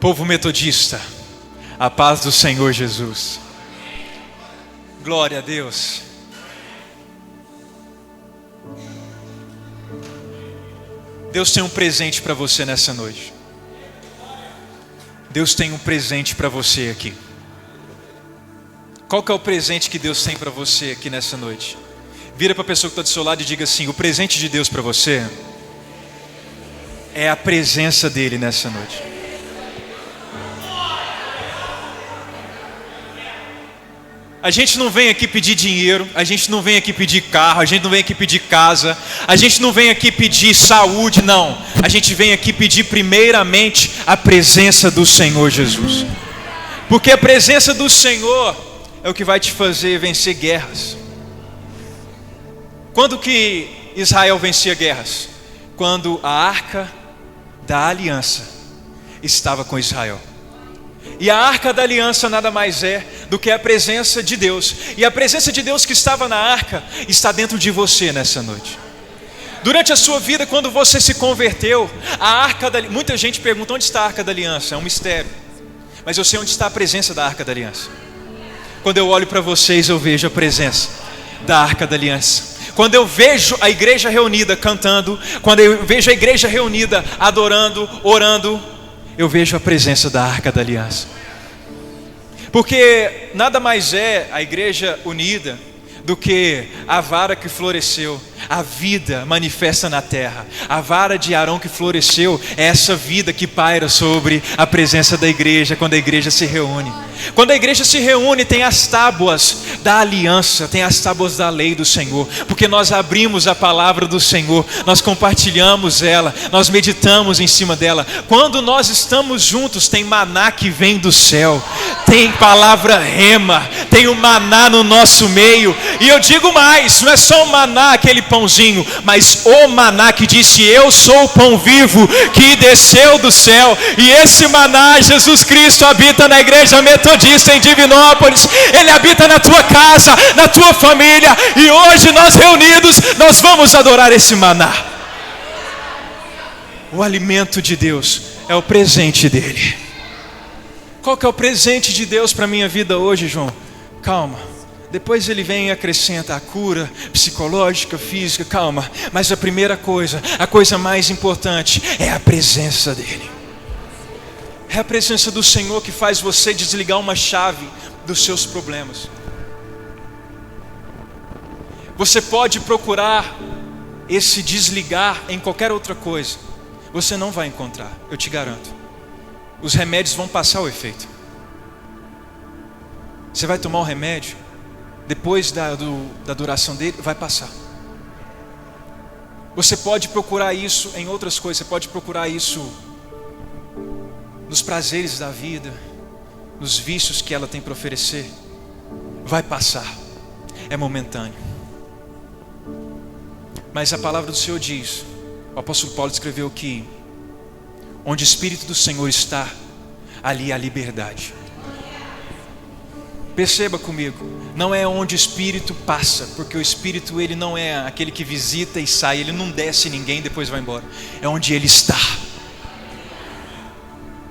Povo metodista, a paz do Senhor Jesus. Glória a Deus. Deus tem um presente para você nessa noite. Deus tem um presente para você aqui. Qual que é o presente que Deus tem para você aqui nessa noite? Vira para a pessoa que está do seu lado e diga assim: o presente de Deus para você é a presença dEle nessa noite. A gente não vem aqui pedir dinheiro, a gente não vem aqui pedir carro, a gente não vem aqui pedir casa, a gente não vem aqui pedir saúde, não. A gente vem aqui pedir primeiramente a presença do Senhor Jesus. Porque a presença do Senhor é o que vai te fazer vencer guerras. Quando que Israel vencia guerras? Quando a arca da aliança estava com Israel. E a arca da aliança nada mais é do que a presença de Deus. E a presença de Deus que estava na arca está dentro de você nessa noite. Durante a sua vida, quando você se converteu, muita gente pergunta: onde está a arca da aliança? É um mistério. Mas eu sei onde está a presença da arca da aliança. Quando eu olho para vocês, eu vejo a presença da arca da aliança. Quando eu vejo a igreja reunida cantando, quando eu vejo a igreja reunida adorando, orando, eu vejo a presença da arca da aliança. Porque nada mais é a igreja unida do que a vara que floresceu, a vida manifesta na terra. A vara de Arão que floresceu é essa vida que paira sobre a presença da igreja quando a igreja se reúne. Quando a igreja se reúne, tem as tábuas da aliança, tem as tábuas da lei do Senhor, porque nós abrimos a palavra do Senhor, nós compartilhamos ela, nós meditamos em cima dela. Quando nós estamos juntos, tem maná que vem do céu, tem palavra rema, tem o maná no nosso meio. E eu digo mais, não é só o maná, aquele pãozinho, mas o maná que disse: eu sou o pão vivo que desceu do céu. E esse maná, Jesus Cristo, habita na igreja metodista em Divinópolis. Ele habita na tua casa, na tua família. E hoje nós reunidos, nós vamos adorar esse maná. O alimento de Deus é o presente dele. Qual que é o presente de Deus para a minha vida hoje, João? Calma. Depois ele vem e acrescenta a cura psicológica, física, calma. Mas a primeira coisa, a coisa mais importante é a presença dele. É a presença do Senhor que faz você desligar uma chave dos seus problemas. Você pode procurar esse desligar em qualquer outra coisa, você não vai encontrar, eu te garanto. Os remédios vão passar o efeito. Você vai tomar o remédio, depois da duração dele, vai passar. Você pode procurar isso em outras coisas. Você pode procurar isso nos prazeres da vida, nos vícios que ela tem para oferecer. Vai passar, é momentâneo. Mas a palavra do Senhor diz, o apóstolo Paulo escreveu que onde o Espírito do Senhor está, ali há liberdade. Perceba comigo, não é onde o Espírito passa, porque o Espírito ele não é aquele que visita e sai, ele não desce em ninguém e depois vai embora. É onde ele está.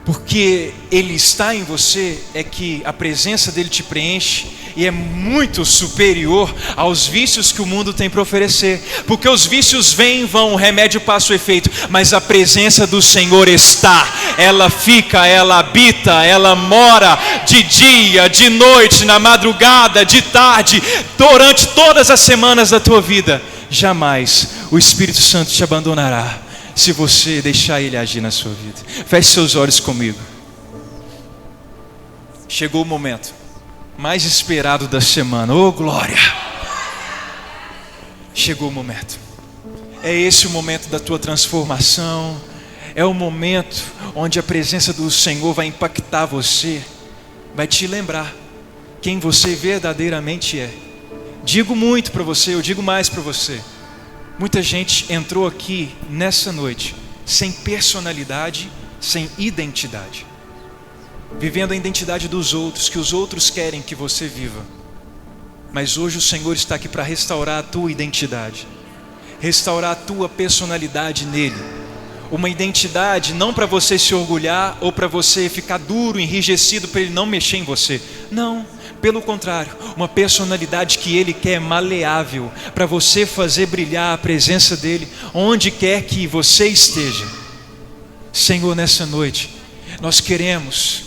Porque ele está em você, é que a presença dele te preenche e é muito superior aos vícios que o mundo tem para oferecer. Porque os vícios vêm e vão, o remédio passa o efeito, mas a presença do Senhor está, ela fica, ela habita, ela mora de dia, de noite, na madrugada, de tarde, durante todas as semanas da tua vida. Jamais o Espírito Santo te abandonará se você deixar ele agir na sua vida. Feche seus olhos comigo. Chegou o momento mais esperado da semana. Oh glória! Chegou o momento. É esse o momento da tua transformação. É o momento onde a presença do Senhor vai impactar você, vai te lembrar quem você verdadeiramente é. Digo muito para você, eu digo mais para você. Muita gente entrou aqui nessa noite sem personalidade, sem identidade, vivendo a identidade dos outros, que os outros querem que você viva. Mas hoje o Senhor está aqui para restaurar a tua identidade, restaurar a tua personalidade nele. uma identidade não para você se orgulhar ou para você ficar duro, enrijecido para Ele não mexer em você. Não, pelo contrário, uma personalidade que Ele quer maleável, para você fazer brilhar a presença dEle onde quer que você esteja. Senhor, nessa noite, nós queremos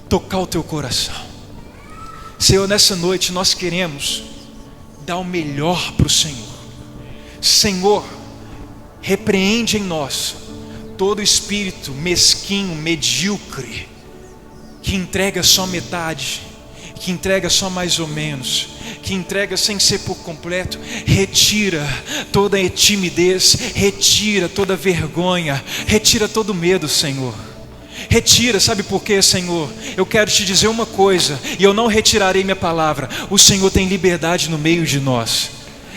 tocar o Teu coração. Senhor, nessa noite nós queremos dar o melhor para o Senhor. Senhor, repreende em nós todo espírito mesquinho, medíocre, que entrega só metade, que entrega só mais ou menos, que entrega sem ser por completo. Retira toda a timidez, retira toda a vergonha, retira todo o medo, Senhor. Retira, sabe por quê, Senhor? Eu quero te dizer uma coisa, e eu não retirarei minha palavra. O Senhor tem liberdade no meio de nós.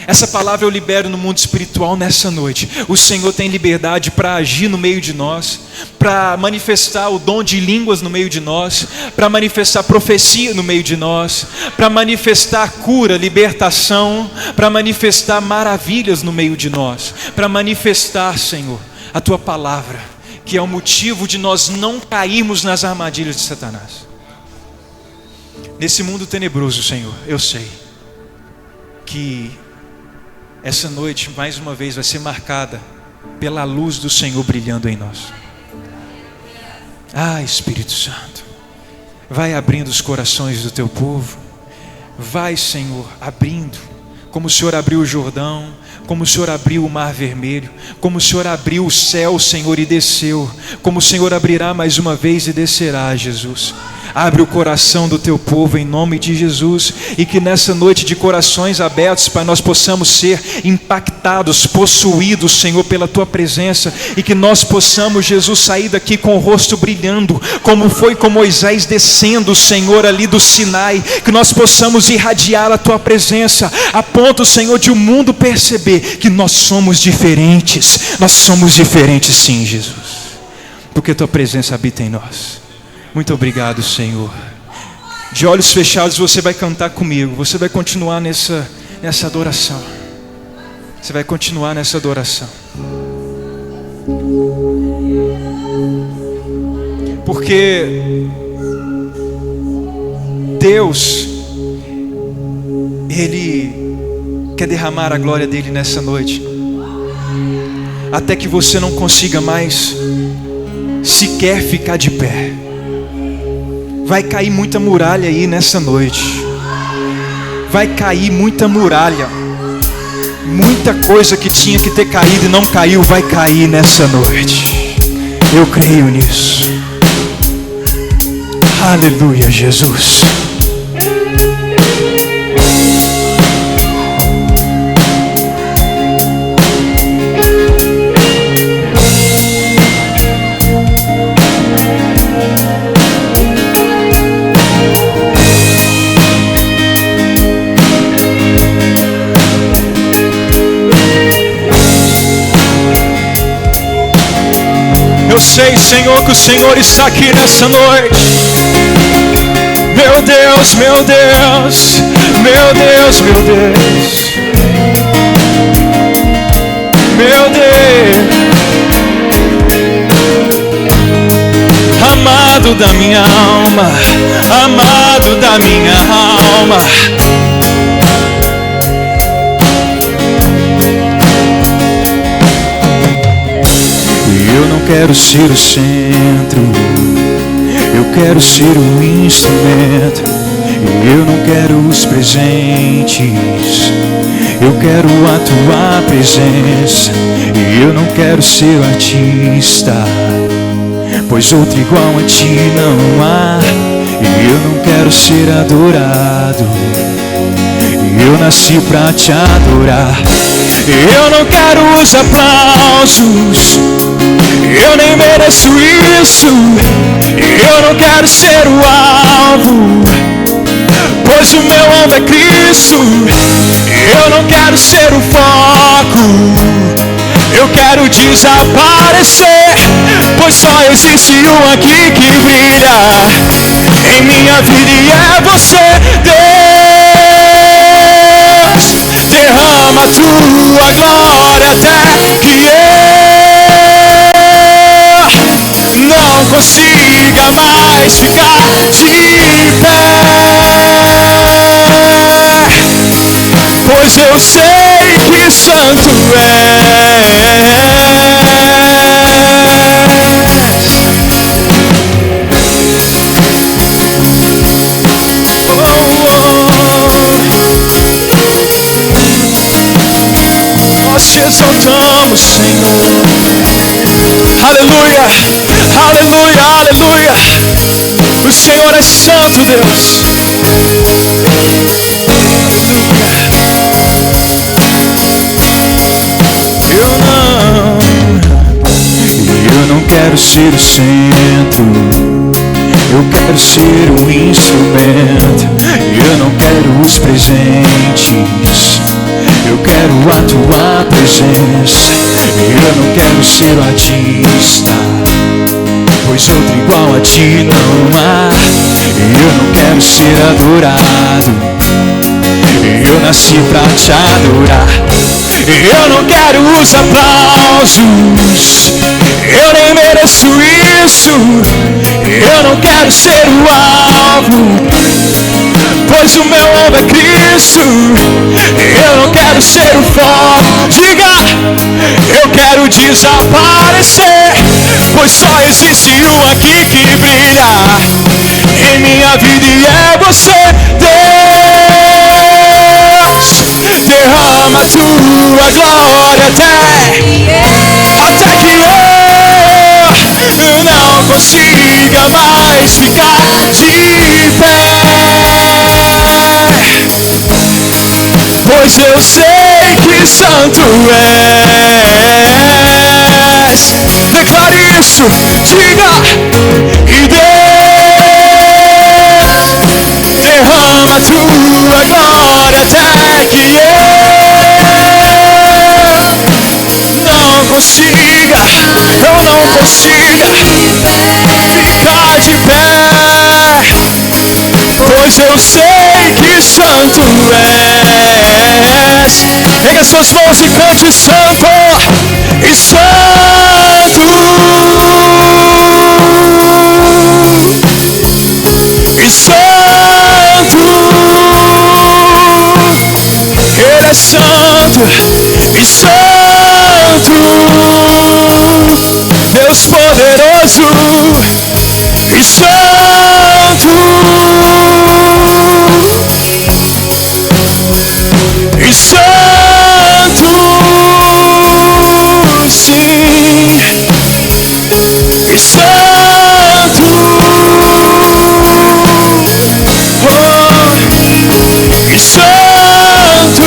Essa palavra eu libero no mundo espiritual nessa noite. O Senhor tem liberdade para agir no meio de nós, para manifestar o dom de línguas no meio de nós, para manifestar profecia no meio de nós, para manifestar cura, libertação, para manifestar maravilhas no meio de nós, para manifestar, Senhor, a Tua palavra, que é o motivo de nós não cairmos nas armadilhas de Satanás. Nesse mundo tenebroso, Senhor, eu sei que essa noite, mais uma vez, vai ser marcada pela luz do Senhor brilhando em nós. Ah, Espírito Santo, vai abrindo os corações do Teu povo. Vai, Senhor, abrindo, como o Senhor abriu o Jordão, como o Senhor abriu o Mar Vermelho, como o Senhor abriu o céu, Senhor, e desceu, como o Senhor abrirá mais uma vez e descerá, Jesus. Abre o coração do Teu povo em nome de Jesus, e que nessa noite de corações abertos, Pai, nós possamos ser impactados, possuídos, Senhor, pela Tua presença, e que nós possamos, Jesus, sair daqui com o rosto brilhando, como foi com Moisés descendo, Senhor, ali do Sinai, que nós possamos irradiar a Tua presença, a ponto, Senhor, de o mundo perceber que nós somos diferentes sim, Jesus, porque Tua presença habita em nós. Muito obrigado, Senhor. De olhos fechados você vai cantar comigo. Você vai continuar nessa adoração. Você vai continuar nessa adoração. Porque Deus, Ele quer derramar a glória dEle nessa noite, até que você não consiga mais sequer ficar de pé. Vai cair muita muralha aí nessa noite. Vai cair muita muralha. Muita coisa que tinha que ter caído e não caiu, vai cair nessa noite. Eu creio nisso. Aleluia, Jesus. Eu sei, Senhor, que o Senhor está aqui nessa noite. Meu Deus, meu Deus, meu Deus, meu Deus, meu Deus, amado da minha alma, amado da minha alma. Eu não quero ser o centro, eu quero ser o instrumento. Eu não quero os presentes, eu quero a Tua presença. Eu não quero ser o artista, pois outro igual a Ti não há. Eu não quero ser adorado, eu nasci pra Te adorar. Eu não quero os aplausos, eu nem mereço isso. Eu não quero ser o alvo, pois o meu alvo é Cristo. Eu não quero ser o foco, eu quero desaparecer, pois só existe um aqui que brilha em minha vida e é você. Deus, derrama a Tua glória até que eu consiga mais ficar de pé, pois eu sei que santo Nós te exaltamos, Senhor. Aleluia, aleluia, aleluia. O Senhor é santo, Deus. Eu não quero ser o centro, eu quero ser um instrumento. Eu não quero os presentes, eu quero a tua presença. Eu não quero ser o artista, pois outro igual a ti não há. Eu não quero ser adorado, eu nasci pra te adorar. Eu não quero os aplausos, eu nem mereço isso. Eu não quero ser o alvo, pois o meu alvo é Cristo. Eu não quero ser o foco, diga, eu quero desaparecer, pois só existe um aqui que brilha em minha vida e é você, Deus. Derrama a tua glória até que eu não consiga mais ficar de pé, pois eu sei que santo és. Declare isso, diga, e Deus, derrama a tua glória até que eu não consiga ficar de pé, pois eu sei que santo és. Pega suas mãos e cante santo, e santo, e santo. Ele é santo e santo, Deus poderoso e santo, e santo, sim, e santo, oh, e santo,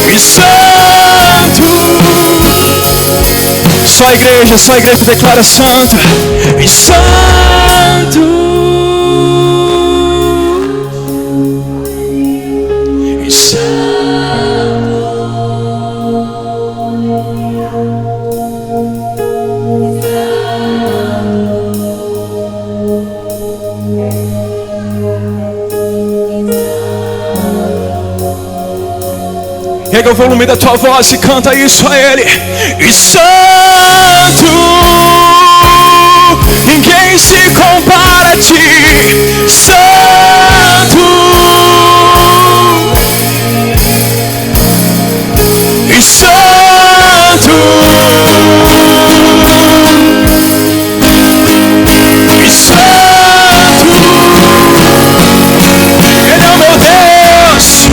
e santo. Só a igreja declara santo e santo, e santo. Pega o volume da tua voz e canta isso a Ele. E santo, ninguém se compara a ti. Santo, e santo, e santo, Ele é o meu Deus.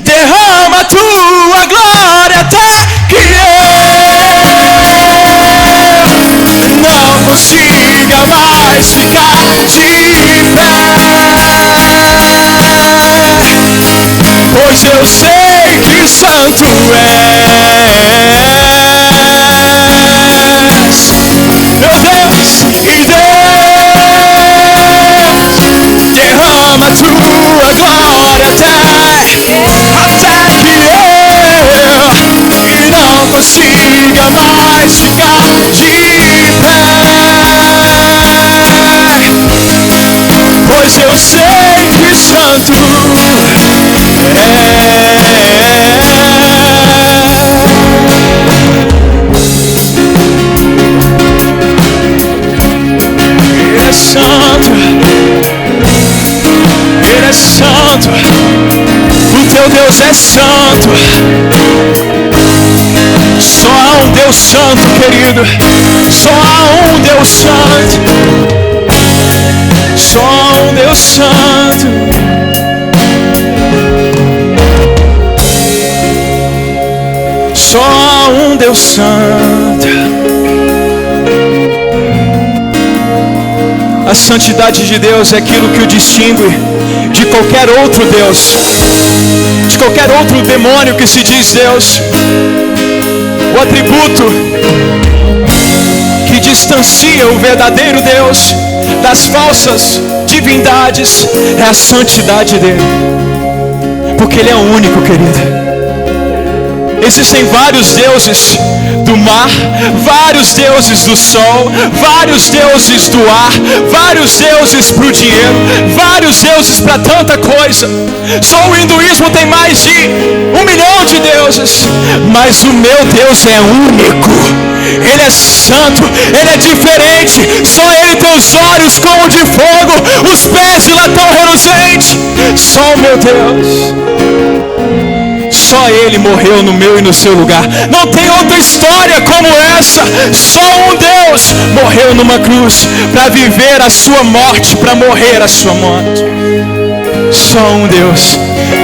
Derrama a tua glória até que meu Deus é santo. Só há um Deus santo, querido. Só há um Deus santo. Só há um Deus santo. Só há um Deus santo. A santidade de Deus é aquilo que o distingue de qualquer outro Deus, de qualquer outro demônio que se diz Deus. O atributo que distancia o verdadeiro Deus das falsas divindades é a santidade dele, porque ele é o único, querido. Existem vários deuses do mar, vários deuses do sol, vários deuses do ar, vários deuses para o dinheiro, vários deuses para tanta coisa. Só o hinduísmo tem mais de 1 milhão de deuses, mas o meu Deus é único. Ele é santo, ele é diferente. Só ele tem os olhos como de fogo, os pés de latão reluzente. Só o meu Deus. Só ele morreu no meu e no seu lugar. Não tem outra história como essa. Só um Deus morreu numa cruz para viver a sua morte, para morrer a sua morte. Só um Deus.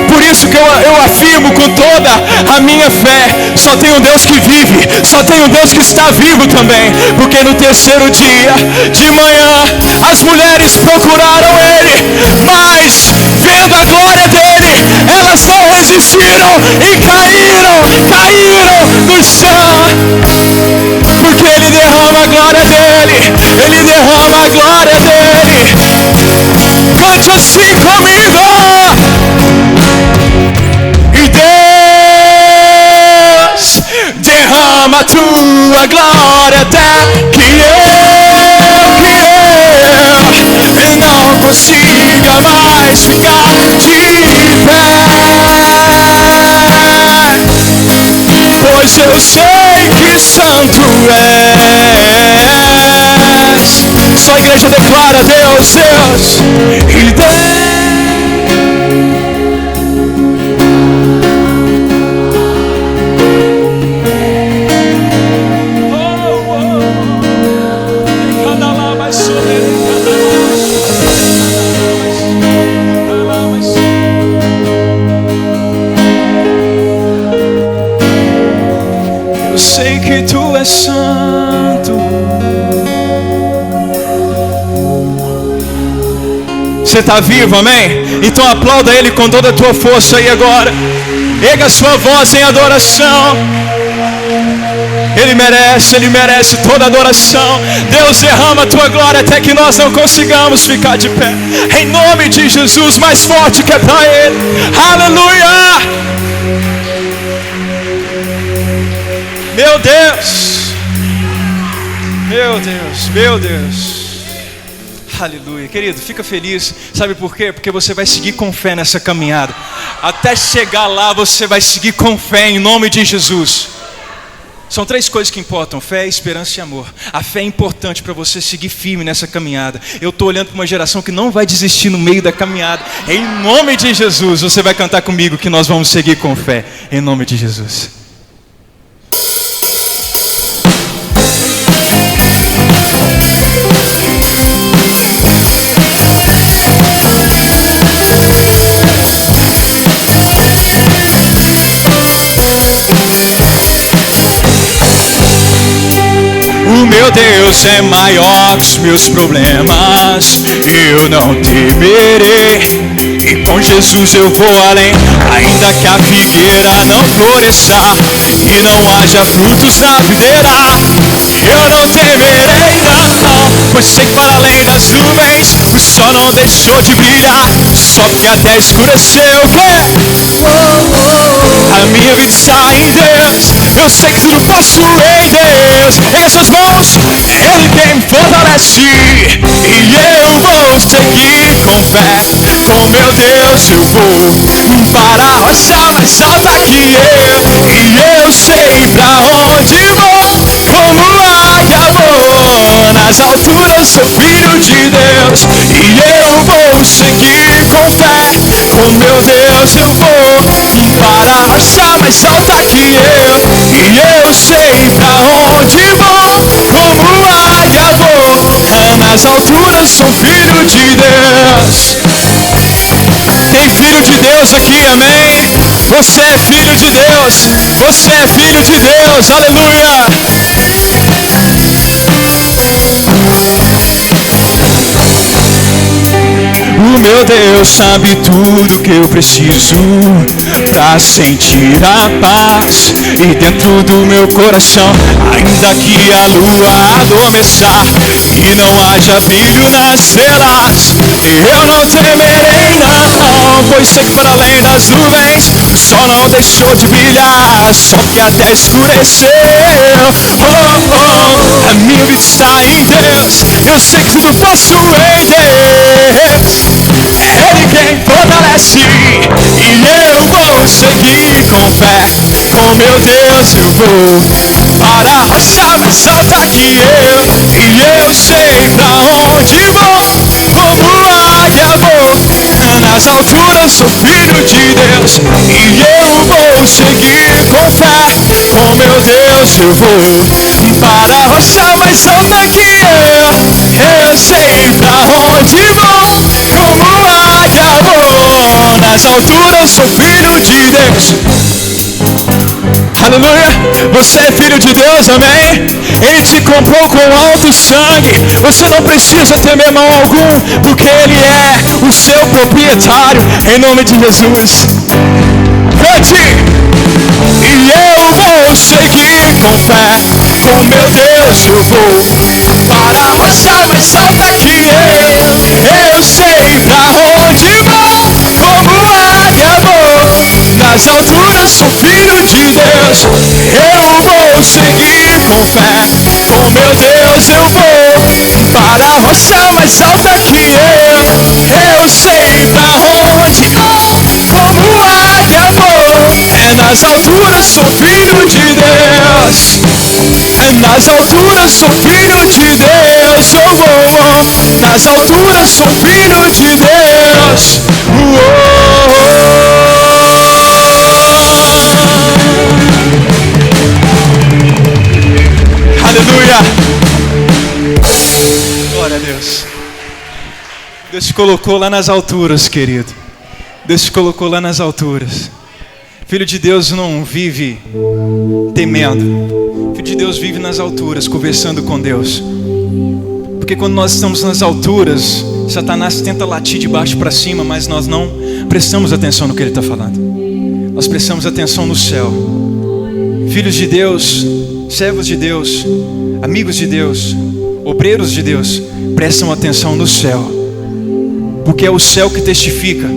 Por isso que eu afirmo com toda a minha fé, só tem um Deus que vive, só tem um Deus que está vivo também. Porque no terceiro dia, de manhã, as mulheres procuraram ele, mas vendo a glória dele, elas não resistiram e caíram no chão. Porque ele derrama a glória dele, ele derrama a glória dele. Cante assim comigo. E Deus derrama a tua glória até que eu não consiga mais ficar de pé, pois eu sei que santo és. Só a igreja declara: Deus, Deus, e Deus. Eu sei que tu és santo. Você está vivo, amém? Então aplauda ele com toda a tua força aí agora. Erga a sua voz em adoração. Ele merece toda a adoração. Deus, derrama a tua glória até que nós não consigamos ficar de pé. Em nome de Jesus, mais forte que é para ele. Aleluia! Meu Deus, meu Deus, meu Deus. Aleluia, querido, fica feliz. Sabe por quê? Porque você vai seguir com fé nessa caminhada. Até chegar lá você vai seguir com fé em nome de Jesus. São 3 coisas que importam: fé, esperança e amor. A fé é importante para você seguir firme nessa caminhada. Eu estou olhando para uma geração que não vai desistir no meio da caminhada. Em nome de Jesus, você vai cantar comigo que nós vamos seguir com fé. Em nome de Jesus. O meu Deus é maior que os meus problemas. Eu não temerei. E com Jesus eu vou além. Ainda que a figueira não floresça e não haja frutos na videira, eu não temerei não, pois sei que para além das nuvens o sol não deixou de brilhar, só porque até escureceu. A minha vida está em Deus. Eu sei que tudo posso em Deus. Erga suas mãos. Ele quem me fortalece. E eu vou seguir com fé. Com meu Deus eu vou para a rocha mais alta que eu. E eu sei pra onde vou. Como águia vou. Nas alturas sou filho de Deus. E eu vou seguir com fé. Com meu Deus eu vou rocha mais alta que eu, e eu sei pra onde vou, como águia vou, nas alturas sou filho de Deus. Tem filho de Deus aqui, amém? Você é filho de Deus, você é filho de Deus, aleluia! O meu Deus sabe tudo que eu preciso pra sentir a paz. E dentro do meu coração, ainda que a lua adormeçar e não haja brilho nas estrelas, eu não temerei não, pois sei que para além das nuvens o sol não deixou de brilhar, só que até escureceu. A minha vida está em Deus, eu sei que tudo posso em Deus. É Ele quem fortalece, e eu vou seguir com fé. Com meu Deus eu vou para a rocha mais alta que eu, e eu sei pra onde vou, como águia vou, nas alturas sou filho de Deus, e eu vou seguir com fé. Com meu Deus eu vou para a rocha mais alta que eu sei pra onde vou, como águia vou, nas alturas sou filho de Deus. Aleluia, você é filho de Deus, amém? Ele te comprou com alto sangue, você não precisa temer mal algum, porque Ele é o seu proprietário, em nome de Jesus. Cante! E eu vou seguir com fé, com meu Deus eu vou para a rocha mais alta que eu sei pra onde vou, como águia vou, nas alturas sou filho de Deus. Eu vou seguir com fé, com meu Deus eu vou para a rocha mais alta que eu sei pra onde vou, como águia vou, nas alturas sou filho de Deus, nas alturas sou filho de Deus, eu vou, nas alturas sou filho de Deus. Aleluia! Glória a Deus. Deus te colocou lá nas alturas, querido. Deus te colocou lá nas alturas. Filho de Deus não vive temendo. Filho de Deus vive nas alturas, conversando com Deus. Porque quando nós estamos nas alturas, Satanás tenta latir de baixo para cima, mas nós não prestamos atenção no que ele está falando. Nós prestamos atenção no céu. Filhos de Deus, servos de Deus, amigos de Deus, obreiros de Deus, prestam atenção no céu. Porque é o céu que testifica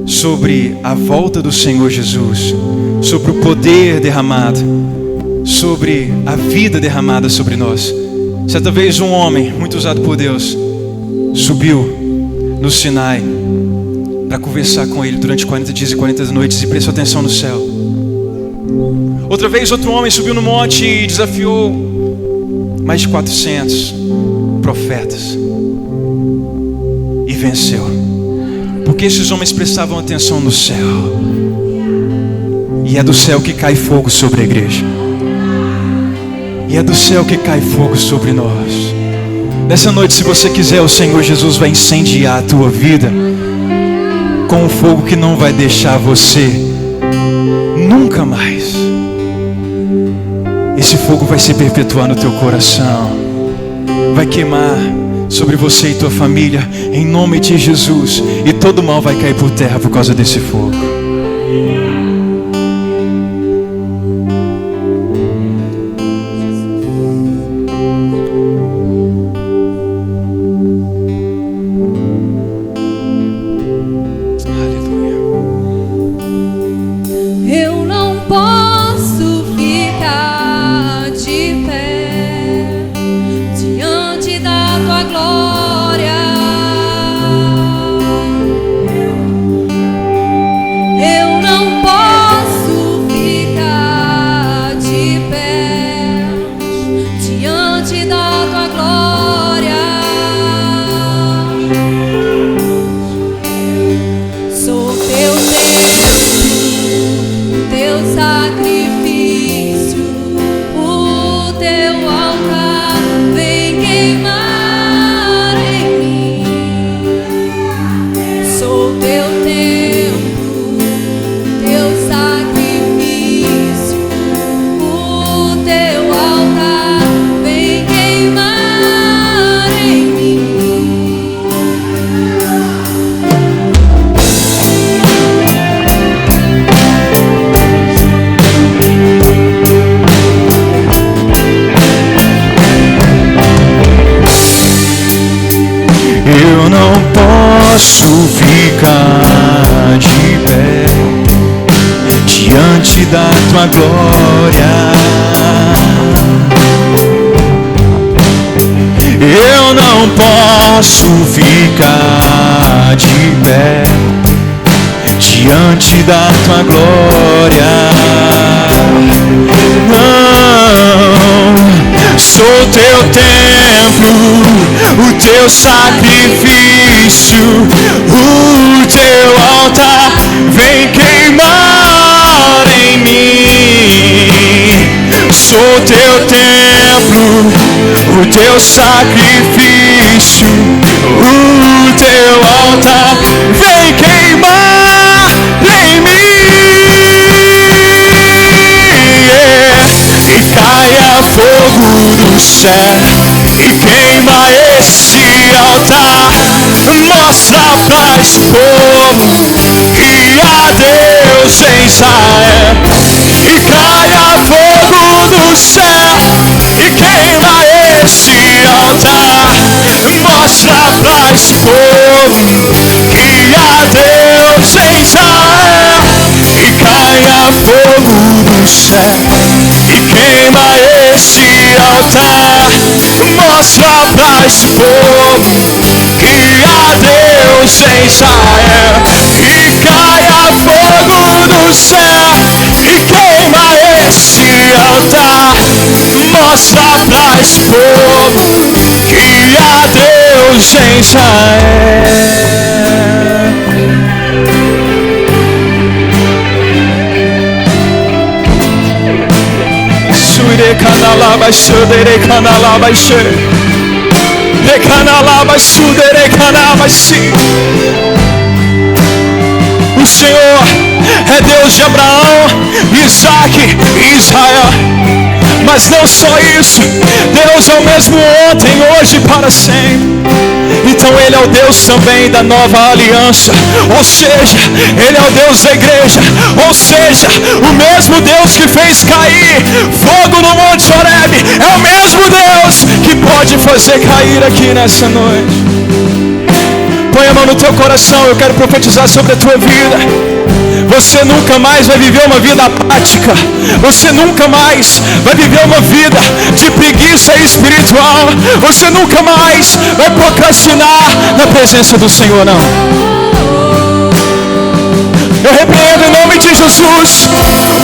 sobre a volta do Senhor Jesus, sobre o poder derramado, sobre a vida derramada sobre nós. Certa vez um homem, muito usado por Deus, subiu no Sinai para conversar com ele durante 40 dias e 40 noites e prestou atenção no céu. Outra vez outro homem subiu no monte e desafiou mais de 400 profetas e venceu. Porque esses homens prestavam atenção no céu. E é do céu que cai fogo sobre a igreja. E é do céu que cai fogo sobre nós. Nessa noite, se você quiser, o Senhor Jesus vai incendiar a tua vida com um fogo que não vai deixar você nunca mais. Esse fogo vai se perpetuar no teu coração, vai queimar sobre você e tua família, em nome de Jesus, e todo mal vai cair por terra por causa desse fogo. Eu não posso ficar de pé diante da tua glória. Eu não posso ficar de pé diante da tua glória. Não, sou teu templo, o teu sacrifício, o teu altar vem queimar em mim. Sou teu templo, o teu sacrifício, o teu altar vem queimar em mim. E caia fogo do céu e queima esse altar. Mostra pra esse povo que há Deus em Israel. E caia fogo do céu e queima esse altar. Mostra pra esse povo que há Deus em Israel. E caia fogo do céu e queima esse altar. Mostra pra esse povo que há Deus em Israel. E caia fogo do céu e queima esse altar. Mostra pra esse povo que há Deus em Israel. Sure canalaba, sudere canalaba, de canalaba, sudere canalaba, sim. O Senhor é Deus de Abraão, Isaac e Israel. Mas não só isso, Deus é o mesmo ontem, hoje e para sempre. Então Ele é o Deus também da nova aliança. Ou seja, Ele é o Deus da igreja. Ou seja, o mesmo Deus que fez cair fogo no Monte Horebe é o mesmo Deus que pode fazer cair aqui nessa noite. Põe a mão no teu coração, eu quero profetizar sobre a tua vida. Você nunca mais vai viver uma vida apática. Você nunca mais vai viver uma vida de preguiça espiritual. Você nunca mais vai procrastinar na presença do Senhor, não. Eu repreendo em nome de Jesus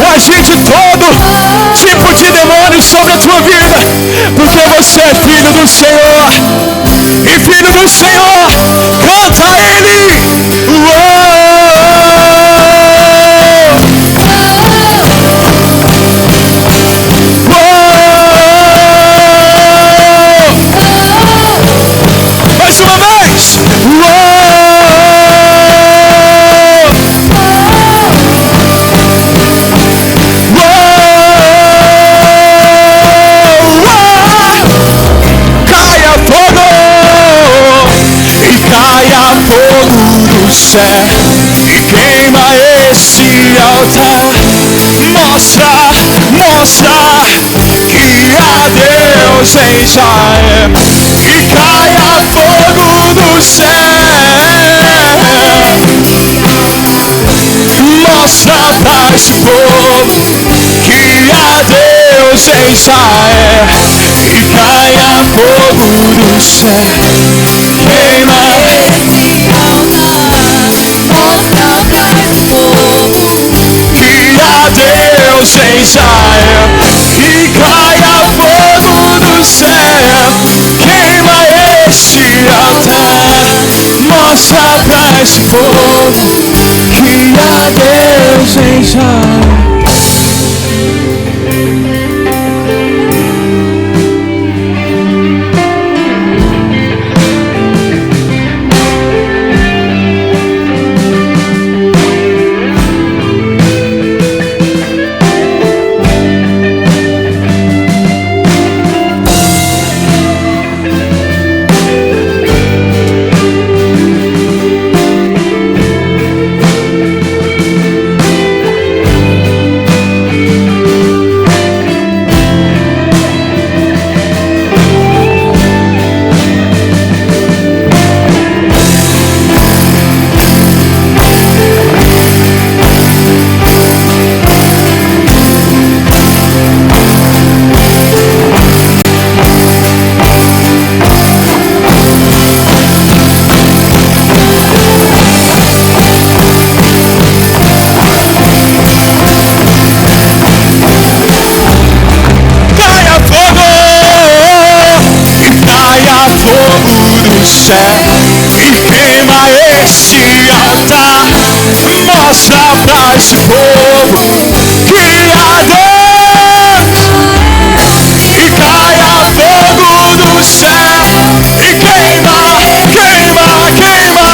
o agir de todo tipo de demônio sobre a tua vida, porque você é filho do Senhor. E filho do Senhor, canta a Ele. Mais uma vez. Fogo do céu e queima esse altar. Mostra que há Deus em Israel. E caia fogo do céu. Mostra para esse povo que há Deus em Israel. E caia fogo do céu. Queima esse altar. Mostra para esse povo que há Deus em Israel. E caia fogo do céu. Queima esse altar. Mostra para esse povo que há Deus em Israel. céu e queima esse altar. Mostra pra esse povo que há Deus. E caia fogo do céu e queima, queima, queima.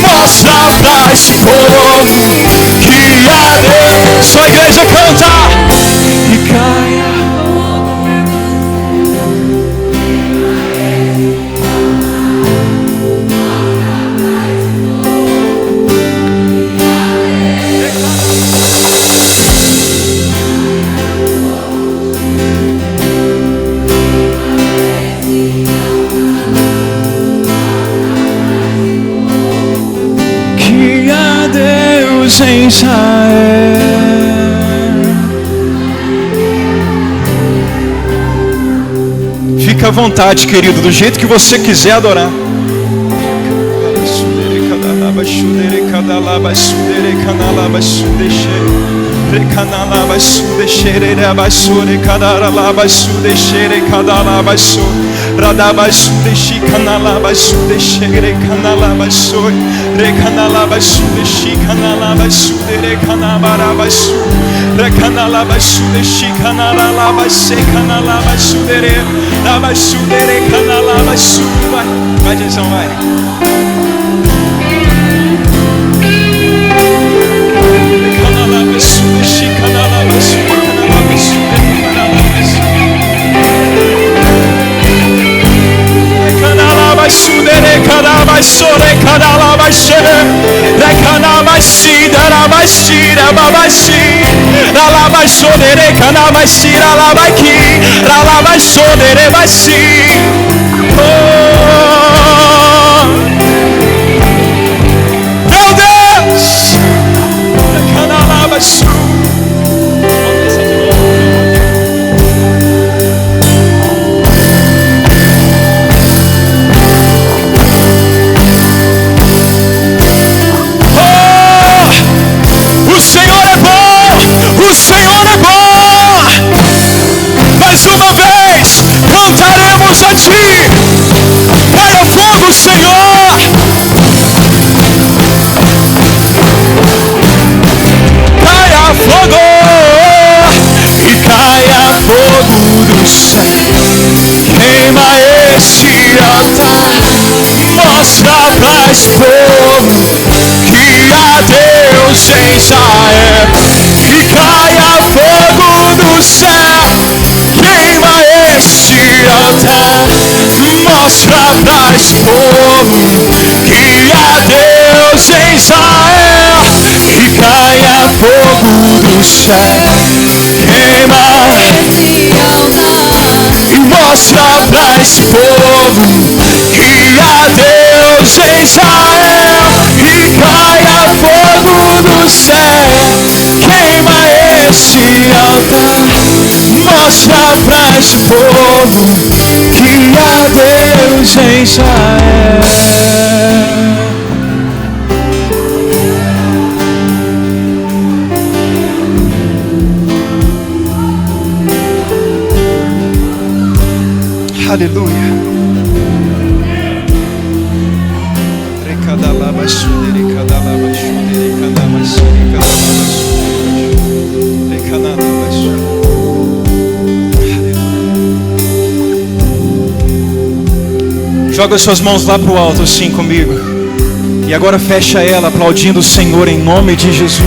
Mostra pra esse povo que há Deus. Só a igreja canta. E caia. Em Israel. Fica à vontade, querido, do jeito que você quiser adorar. Vai, Jason, vai. Meu Deus! O Senhor é bom, o Senhor é bom. Mais uma vez cantaremos a Ti. Caia fogo, Senhor. Caia fogo e caia fogo do céu. Queima esse altar. Mostra pra esse povo que há Deus em Israel. E caia fogo do céu. Queima esse altar. Mostra pra esse povo que há Deus em Israel. E caia fogo do céu. Queima esse altar. E mostra pra esse povo que há Deus em Israel. E caia fogo do céu. Queima esse altar. Mostra pra esse povo que há Deus em Israel. Aleluia. Joga suas mãos lá pro alto assim comigo. E agora fecha ela aplaudindo o Senhor em nome de Jesus.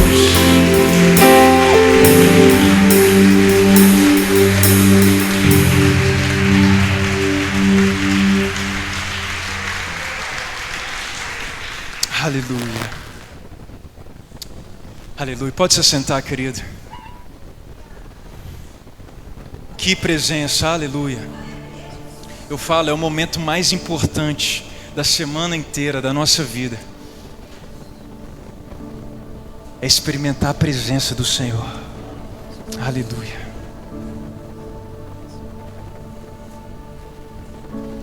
Aleluia. Aleluia. Pode se sentar, querido. Que presença, aleluia. Eu falo, é o momento mais importante da semana inteira da nossa vida. É experimentar a presença do Senhor. Aleluia.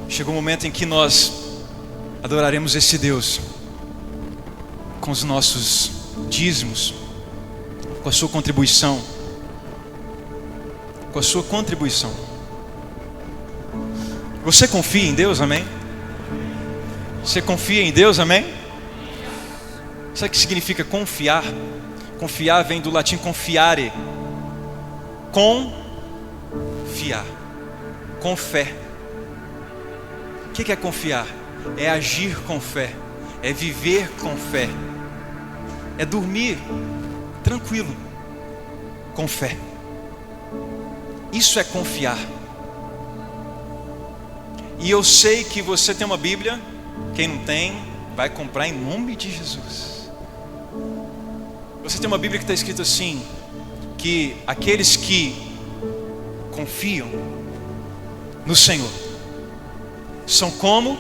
Chegou o momento em que nós adoraremos esse Deus com os nossos dízimos, com a sua contribuição, com a sua contribuição. Você confia em Deus, amém? Você confia em Deus, amém? Sabe o que significa confiar? Confiar vem do latim confiare. Confiar. Com fé. O que é confiar? É agir com fé. É viver com fé. É dormir tranquilo, com fé. Isso é confiar. E eu sei que você tem uma Bíblia. Quem não tem, vai comprar em nome de Jesus. Você tem uma Bíblia que está escrito assim: que aqueles que confiam no Senhor são como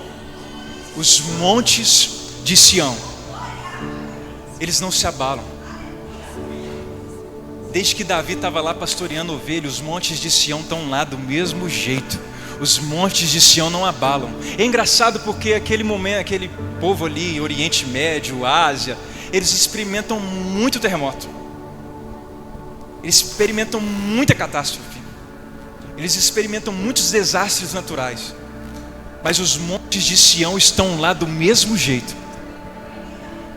os montes de Sião. Eles não se abalam. Desde que Davi estava lá pastoreando ovelhas, os montes de Sião estão lá do mesmo jeito. Os montes de Sião não abalam. É engraçado porque aquele momento, aquele povo ali, Oriente Médio, Ásia, eles experimentam muito terremoto. Eles experimentam muita catástrofe. Eles experimentam muitos desastres naturais. Mas os montes de Sião estão lá do mesmo jeito.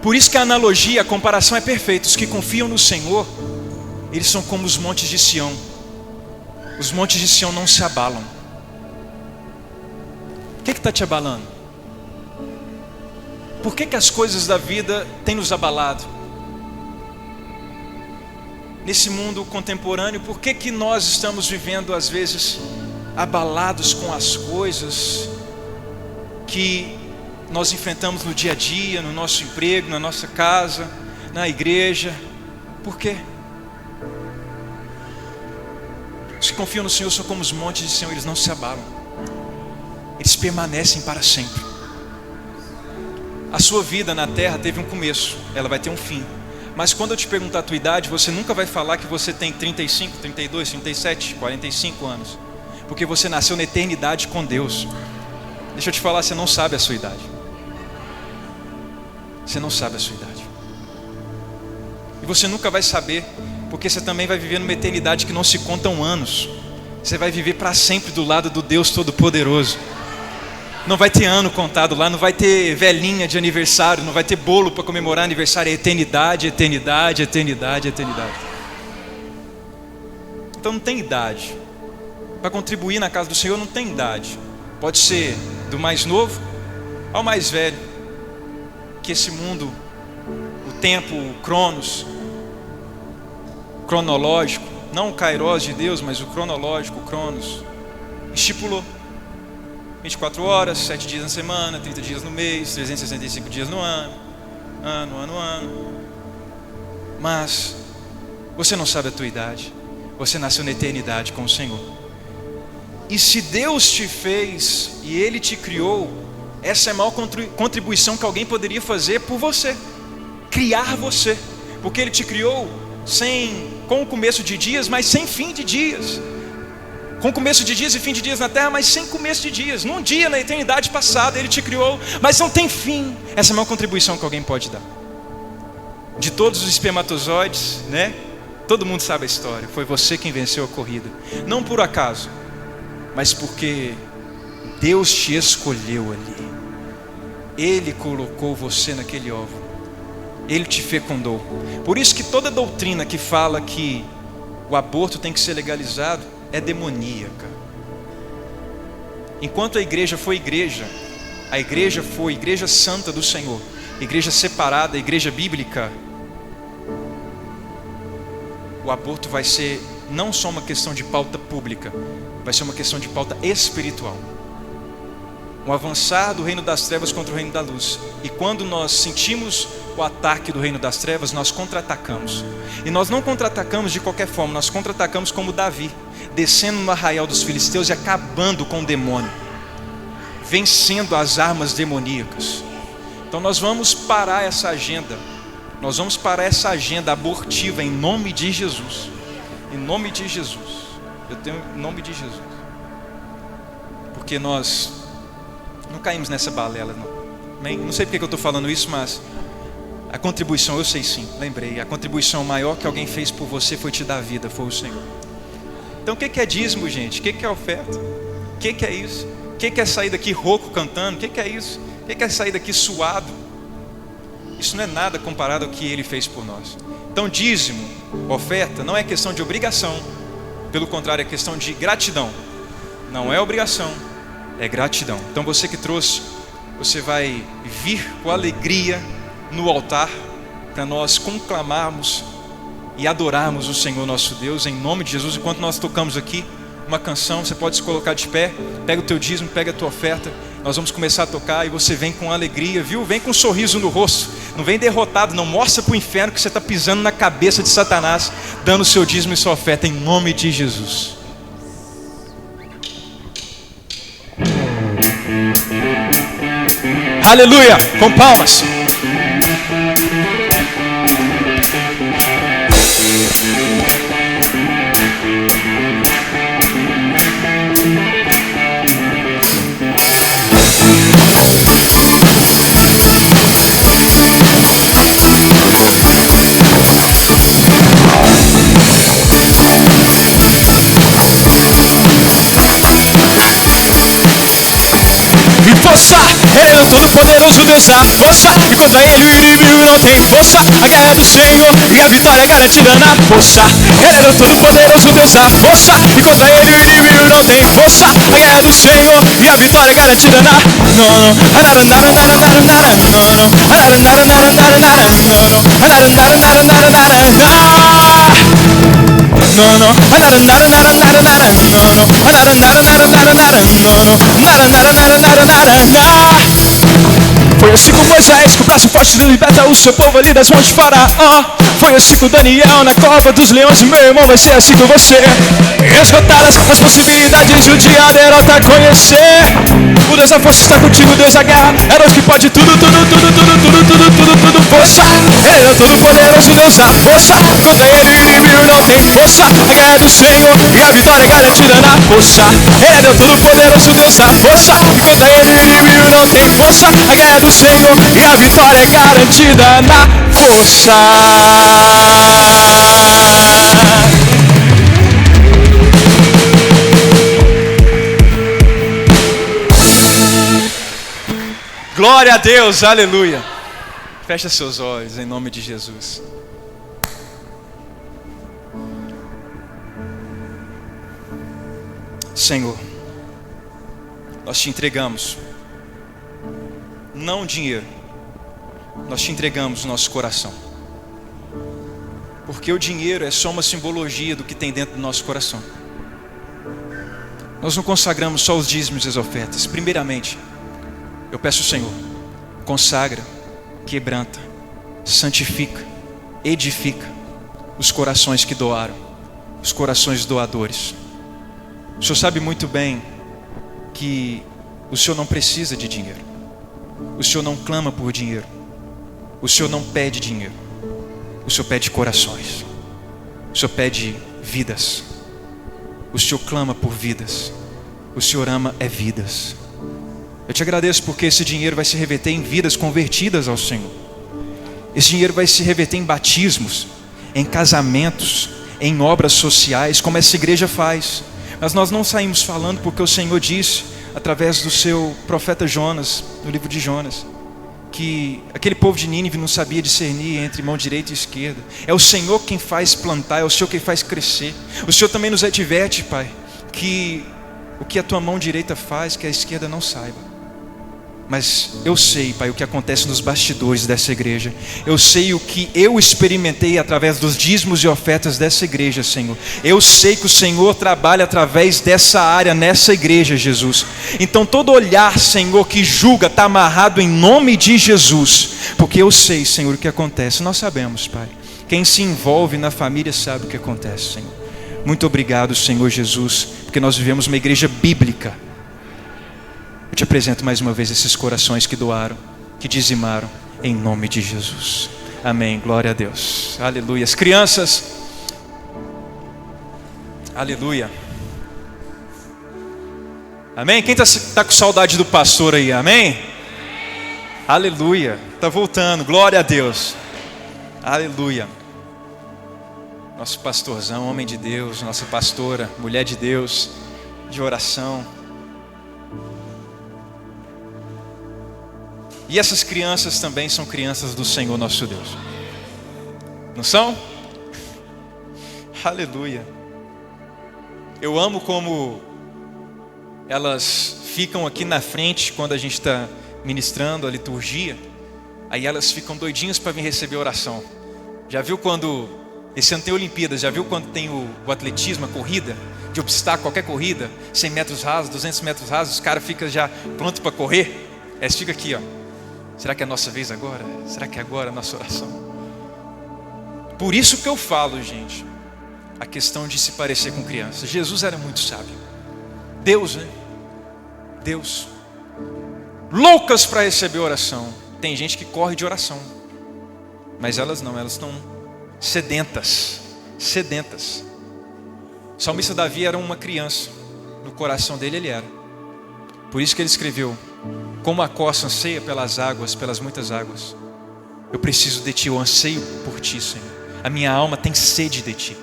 Por isso que a analogia, a comparação é perfeita. Os que confiam no Senhor, eles são como os montes de Sião. Os montes de Sião não se abalam. O que está te abalando? Por que as coisas da vida têm nos abalado? Nesse mundo contemporâneo, por que nós estamos vivendo às vezes abalados com as coisas que nós enfrentamos no dia a dia, no nosso emprego, na nossa casa, na igreja? Por quê? Os que confiam no Senhor são como os montes de Sião, eles não se abalam. Eles permanecem para sempre. A sua vida na terra teve um começo, ela vai ter um fim. Mas quando eu te perguntar a tua idade, você nunca vai falar que você tem 35, 32, 37, 45 anos. Porque você nasceu na eternidade com Deus. Deixa eu te falar, você não sabe a sua idade. Você não sabe a sua idade. E você nunca vai saber, porque você também vai viver numa eternidade que não se contam anos. Você vai viver para sempre do lado do Deus Todo-Poderoso. Não vai ter ano contado lá, não vai ter velhinha de aniversário, não vai ter bolo para comemorar aniversário. É eternidade, eternidade, eternidade, eternidade. Então não tem idade. Para contribuir na casa do Senhor não tem idade. Pode ser do mais novo ao mais velho. Que esse mundo, o tempo, o cronos, cronológico, não o kairos de Deus, mas o cronológico, o cronos, estipulou. 24 horas, 7 dias na semana, 30 dias no mês, 365 dias no ano. Mas você não sabe a tua idade. Você nasceu na eternidade com o Senhor. E se Deus te fez e Ele te criou, essa é a maior contribuição que alguém poderia fazer por você. Criar você. Porque Ele te criou com começo de dias, mas sem fim de dias. Com começo de dias e fim de dias na terra, mas sem começo de dias. Num dia na eternidade passada Ele te criou, mas não tem fim. Essa é a maior contribuição que alguém pode dar. De todos os espermatozoides, né? Todo mundo sabe a história. Foi você quem venceu a corrida. Não por acaso, mas porque Deus te escolheu ali. Ele colocou você naquele óvulo. Ele te fecundou. Por isso que toda doutrina que fala que o aborto tem que ser legalizado é demoníaca. Enquanto a igreja foi igreja, a igreja foi igreja santa do Senhor, igreja separada, igreja bíblica, o aborto vai ser não só uma questão de pauta pública, vai ser uma questão de pauta espiritual. Um avançar do reino das trevas contra o reino da luz. E quando nós sentimos o ataque do reino das trevas, nós contra-atacamos. E nós não contra-atacamos de qualquer forma, nós contra-atacamos como Davi, descendo no arraial dos filisteus e acabando com o demônio, vencendo as armas demoníacas. Então nós vamos parar essa agenda. Nós vamos parar essa agenda abortiva em nome de Jesus. Em nome de Jesus. Eu tenho em nome de Jesus. Porque nós não caímos nessa balela, não. Não sei porque que eu estou falando isso, mas a contribuição, eu sei sim, lembrei. A contribuição maior que alguém fez por você foi te dar vida, foi o Senhor. Então o que é dízimo, gente? O que é oferta? O que é isso? O que é sair daqui rouco cantando? O que é isso? Quem quer sair daqui suado? Isso não é nada comparado ao que Ele fez por nós. Então dízimo, oferta, não é questão de obrigação. Pelo contrário, é questão de gratidão. Não é obrigação, é gratidão. Então você que trouxe, você vai vir com alegria no altar para nós conclamarmos e adorarmos o Senhor nosso Deus em nome de Jesus. Enquanto nós tocamos aqui uma canção, você pode se colocar de pé, pega o teu dízimo, pega a tua oferta. Nós vamos começar a tocar e você vem com alegria, viu? Vem com um sorriso no rosto, não vem derrotado, não mostra para o inferno que você está pisando na cabeça de Satanás, dando o seu dízimo e sua oferta em nome de Jesus. Aleluia, com palmas. E força, Ele é o Todo-Poderoso Deus da força, e contra Ele o inimigo não tem força. A guerra é do Senhor e a vitória é garantida na força. Ele é o Todo-Poderoso Deus da força, e contra Ele o inimigo não tem força. A guerra é do Senhor e a vitória é garantida na Foi assim com Moisés, com o braço forte liberta o seu povo ali das mãos de Faraó. Foi assim com Daniel na cova dos leões, e meu irmão vai ser assim com você. Esgotadas as possibilidades, o dia da derrota conhecer. O Deus da força está contigo, Deus da guerra é Deus que pode tudo, força. Ele é o Todo-Poderoso Deus da força, contra Ele o inimigo não tem força. A guerra é do Senhor e a vitória é garantida na força. Ele é o Todo-Poderoso Deus da força, e contra Ele o inimigo não tem força. A guerra é do Senhor e a vitória é garantida na força. Glória a Deus, aleluia. Fecha seus olhos em nome de Jesus. Senhor, nós te entregamos, não dinheiro, nós te entregamos o nosso coração. Porque o dinheiro é só uma simbologia do que tem dentro do nosso coração. Nós não consagramos só os dízimos e as ofertas. Primeiramente, eu peço ao Senhor, consagra, quebranta, santifica, edifica os corações que doaram, os corações doadores. O Senhor sabe muito bem que o Senhor não precisa de dinheiro. O Senhor não clama por dinheiro. O Senhor não pede dinheiro. O Senhor pede corações. O Senhor pede vidas. O Senhor clama por vidas. O Senhor ama vidas. Eu te agradeço porque esse dinheiro vai se reverter em vidas convertidas ao Senhor. Esse dinheiro vai se reverter em batismos, em casamentos, em obras sociais, como essa igreja faz. Mas nós não saímos falando porque o Senhor disse, através do seu profeta Jonas, no livro de Jonas, que aquele povo de Nínive não sabia discernir entre mão direita e esquerda. É o Senhor quem faz plantar, é o Senhor quem faz crescer. O Senhor também nos adverte, Pai, que o que a tua mão direita faz, que a esquerda não saiba. Mas eu sei, Pai, o que acontece nos bastidores dessa igreja. Eu sei o que eu experimentei através dos dízimos e ofertas dessa igreja, Senhor. Eu sei que o Senhor trabalha através dessa área nessa igreja, Jesus. Então todo olhar, Senhor, que julga está amarrado em nome de Jesus. Porque eu sei, Senhor, o que acontece. Nós sabemos, Pai. Quem se envolve na família sabe o que acontece, Senhor. Muito obrigado, Senhor Jesus, porque nós vivemos uma igreja bíblica. Eu te apresento mais uma vez esses corações que doaram, que dizimaram, em nome de Jesus. Amém, glória a Deus. Aleluia. As crianças, aleluia. Amém? Quem está com saudade do pastor aí? Amém? Aleluia. Está voltando, glória a Deus. Aleluia. Nosso pastorzão, homem de Deus, nossa pastora, mulher de Deus, de oração. E essas crianças também são crianças do Senhor nosso Deus. Não são? Aleluia. Eu amo como elas ficam aqui na frente quando a gente está ministrando a liturgia. Aí elas ficam doidinhas para vir receber a oração. Já viu quando, esse ano tem Olimpíadas, já viu quando tem o atletismo, a corrida, de obstáculo, qualquer corrida, 100 metros rasos, 200 metros rasos, os caras ficam já prontos para correr. Eles ficam aqui, ó. Será que é a nossa vez agora? Será que é agora a nossa oração? Por isso que eu falo, gente, a questão de se parecer com criança. Jesus era muito sábio. Deus, né? Deus. Loucas para receber oração. Tem gente que corre de oração, mas elas não, elas estão sedentas. Sedentas. O salmista Davi era uma criança. No coração dele ele era. Por isso que ele escreveu: como a costa anseia pelas águas, pelas muitas águas, eu preciso de ti, eu anseio por ti, Senhor. A minha alma tem sede de ti.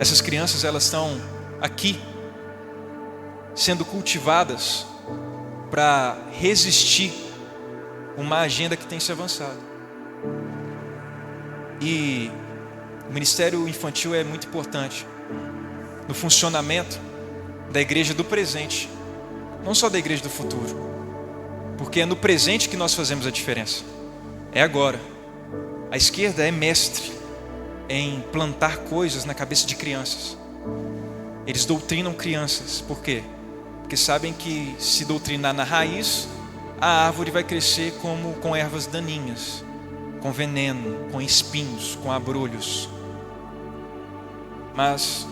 Essas crianças, elas estão aqui sendo cultivadas para resistir uma agenda que tem se avançado. E o ministério infantil é muito importante no funcionamento da igreja do presente, não só da igreja do futuro, porque é no presente que nós fazemos a diferença. É agora. A esquerda é mestre em plantar coisas na cabeça de crianças. Eles doutrinam crianças. Por quê? Porque sabem que se doutrinar na raiz, a árvore vai crescer como com ervas daninhas, com veneno, com espinhos, com abrolhos. Mas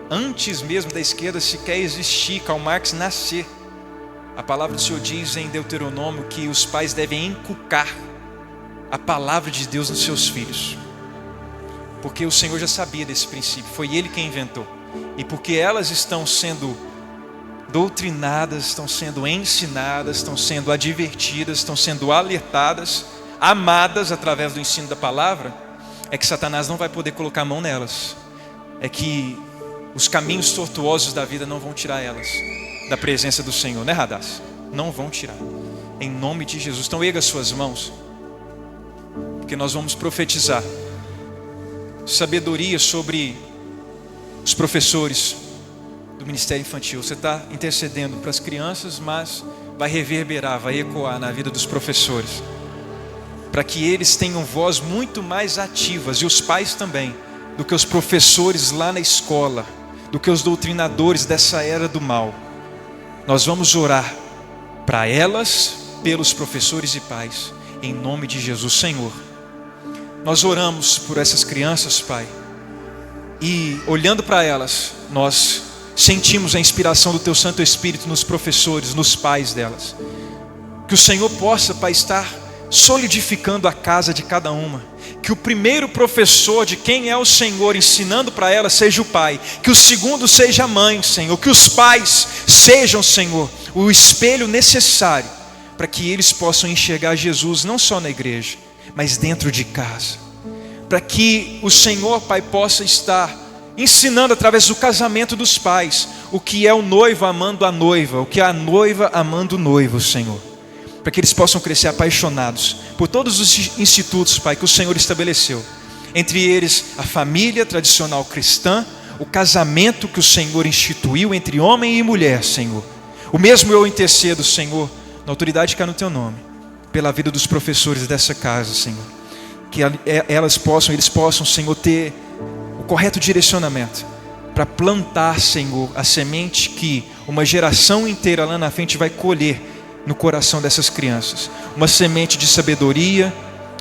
antes mesmo da esquerda sequer existir, Karl Marx nascer, a palavra do Senhor diz em Deuteronômio que os pais devem inculcar a palavra de Deus nos seus filhos, porque o Senhor já sabia desse princípio, foi Ele quem inventou. E porque elas estão sendo doutrinadas, estão sendo ensinadas, estão sendo advertidas, estão sendo alertadas, amadas através do ensino da palavra, é que Satanás não vai poder colocar a mão nelas. É que os caminhos tortuosos da vida não vão tirar elas da presença do Senhor, né, Radassa? Não vão tirar, em nome de Jesus. Então erga suas mãos, porque nós vamos profetizar sabedoria sobre os professores do ministério infantil. Você está intercedendo para as crianças, mas vai reverberar, vai ecoar na vida dos professores, para que eles tenham voz muito mais ativas, e os pais também, do que os professores lá na escola, do que os doutrinadores dessa era do mal. Nós vamos orar para elas, pelos professores e pais, em nome de Jesus. Senhor, nós oramos por essas crianças, Pai, e olhando para elas, nós sentimos a inspiração do Teu Santo Espírito nos professores, nos pais delas. Que o Senhor possa, Pai, estar solidificando a casa de cada uma. Que o primeiro professor de quem é o Senhor ensinando para elas seja o pai. Que o segundo seja a mãe, Senhor. Que os pais sejam, Senhor, o espelho necessário para que eles possam enxergar Jesus não só na igreja, mas dentro de casa. Para que o Senhor, Pai, possa estar ensinando através do casamento dos pais o que é o noivo amando a noiva, o que é a noiva amando o noivo, Senhor. Para que eles possam crescer apaixonados por todos os institutos, Pai, que o Senhor estabeleceu. Entre eles a família tradicional cristã, o casamento que o Senhor instituiu entre homem e mulher, Senhor. O mesmo eu intercedo, Senhor, na autoridade que há no Teu nome, pela vida dos professores dessa casa, Senhor. Que eles possam, Senhor, ter o correto direcionamento para plantar, Senhor, a semente que uma geração inteira lá na frente vai colher no coração dessas crianças. Uma semente de sabedoria,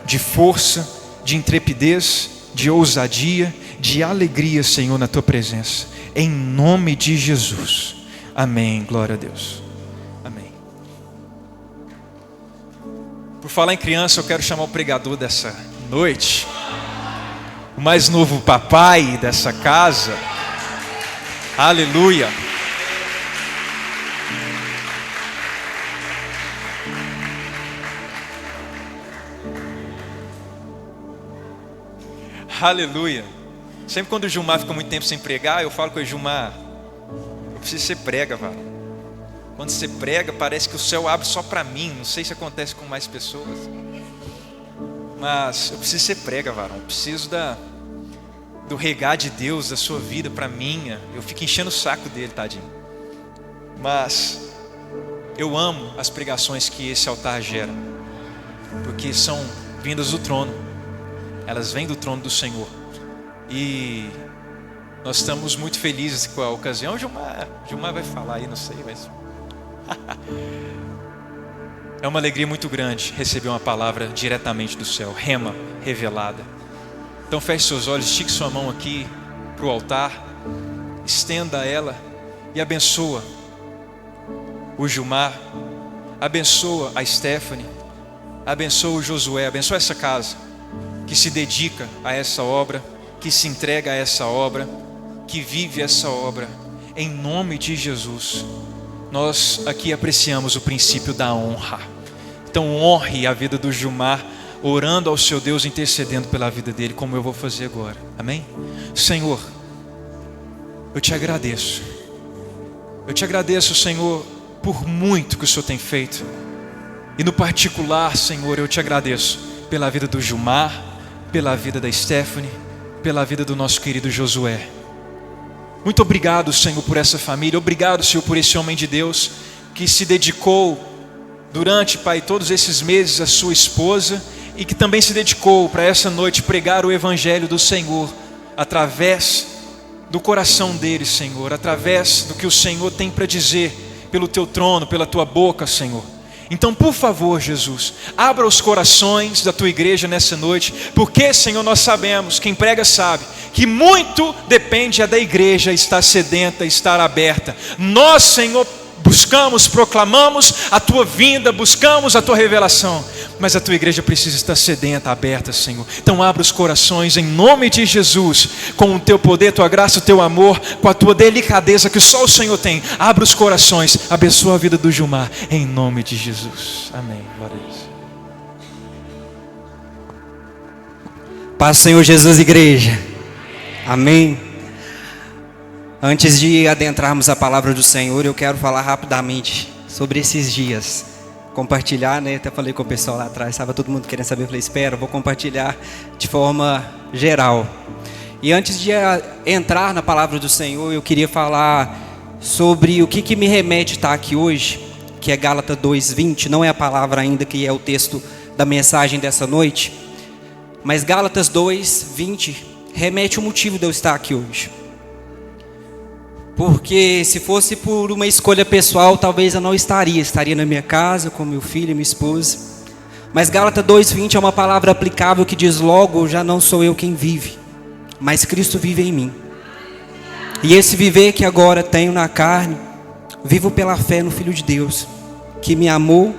de força, de intrepidez, de ousadia, de alegria, Senhor, na Tua presença. Em nome de Jesus. Amém. Glória a Deus. Amém. Por falar em criança, eu quero chamar o pregador dessa noite, o mais novo papai dessa casa. Aleluia. Aleluia. Sempre quando o Gilmar fica muito tempo sem pregar, eu falo com o Gilmar: eu preciso ser prega, velho. Quando você prega, parece que o céu abre só para mim. Não sei se acontece com mais pessoas. Mas eu preciso ser prega, varão. Eu preciso do regar de Deus, da sua vida para minha. Eu fico enchendo o saco dele, tadinho. Mas eu amo as pregações que esse altar gera, porque são vindas do trono. Elas vêm do trono do Senhor. E nós estamos muito felizes com a ocasião. Gilmar vai falar aí, não sei, mas é uma alegria muito grande receber uma palavra diretamente do céu, rema revelada. Então feche seus olhos, estique sua mão aqui para o altar, estenda ela e abençoa o Gilmar, abençoa a Stephanie, abençoa o Josué, abençoa essa casa que se dedica a essa obra, que se entrega a essa obra, que vive essa obra. Em nome de Jesus, nós aqui apreciamos o princípio da honra. Então honre a vida do Gilmar, orando ao seu Deus, intercedendo pela vida dele, como eu vou fazer agora. Amém? Senhor, eu te agradeço. Eu te agradeço, Senhor, por muito que o Senhor tem feito. E no particular, Senhor, eu te agradeço pela vida do Gilmar, pela vida da Stephanie, pela vida do nosso querido Josué. Muito obrigado, Senhor, por essa família. Obrigado, Senhor, por esse homem de Deus que se dedicou durante, Pai, todos esses meses à sua esposa, e que também se dedicou para essa noite pregar o Evangelho do Senhor através do coração dele, Senhor, através do que o Senhor tem para dizer pelo teu trono, pela tua boca, Senhor. Então, por favor, Jesus, abra os corações da tua igreja nessa noite, porque, Senhor, nós sabemos, quem prega sabe, que muito depende da igreja estar sedenta, estar aberta. Nós, Senhor, buscamos, proclamamos a tua vinda, buscamos a tua revelação, mas a tua igreja precisa estar sedenta, aberta, Senhor. Então abra os corações em nome de Jesus, com o teu poder, tua graça, o teu amor, com a tua delicadeza que só o Senhor tem. Abra os corações, abençoa a vida do Gilmar, em nome de Jesus. Amém. Glória a Deus. Paz do Senhor Jesus, igreja. Amém. Antes de adentrarmos a palavra do Senhor, eu quero falar rapidamente sobre esses dias. Compartilhar, né? Até falei com o pessoal lá atrás, estava todo mundo querendo saber. Eu falei, espera, vou compartilhar de forma geral. E antes de entrar na palavra do Senhor, eu queria falar sobre o que me remete a estar aqui hoje, que é Gálatas 2:20. Não é a palavra ainda que é o texto da mensagem dessa noite, mas Gálatas 2:20 remete o motivo de eu estar aqui hoje. Porque se fosse por uma escolha pessoal, talvez eu não estaria na minha casa com meu filho e minha esposa. Mas Gálatas 2:20 é uma palavra aplicável que diz: logo já não sou eu quem vive, mas Cristo vive em mim. E esse viver que agora tenho na carne, vivo pela fé no Filho de Deus, que me amou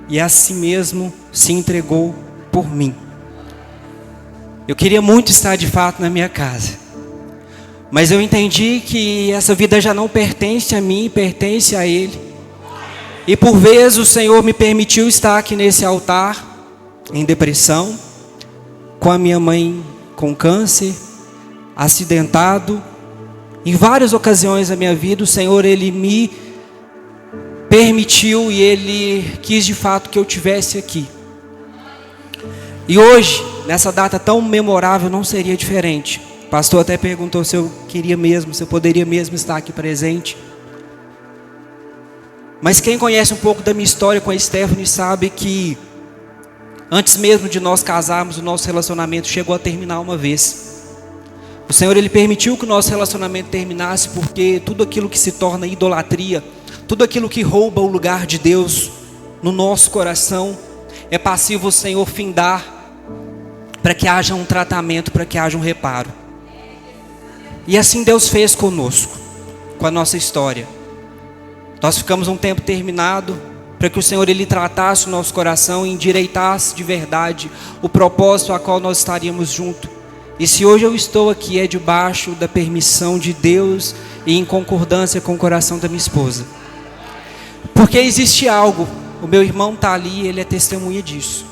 e a si mesmo se entregou por mim. Eu queria muito estar de fato na minha casa, mas eu entendi que essa vida já não pertence a mim, pertence a Ele. E por vezes o Senhor me permitiu estar aqui nesse altar, em depressão, com a minha mãe com câncer, acidentado. Em várias ocasiões da minha vida, o Senhor, Ele me permitiu e Ele quis de fato que eu estivesse aqui. E hoje, nessa data tão memorável, não seria diferente. O pastor até perguntou se eu queria mesmo, se eu poderia mesmo estar aqui presente. Mas quem conhece um pouco da minha história com a Stephanie sabe que antes mesmo de nós casarmos, o nosso relacionamento chegou a terminar uma vez. O Senhor, Ele permitiu que o nosso relacionamento terminasse, porque tudo aquilo que se torna idolatria, tudo aquilo que rouba o lugar de Deus no nosso coração, é passivo o Senhor findar, para que haja um tratamento, para que haja um reparo. E assim Deus fez conosco, com a nossa história. Nós ficamos um tempo terminado, para que o Senhor, Ele tratasse o nosso coração e endireitasse de verdade o propósito a qual nós estaríamos juntos. E se hoje eu estou aqui, é debaixo da permissão de Deus e em concordância com o coração da minha esposa. Porque existe algo, o meu irmão está ali, ele é testemunha disso.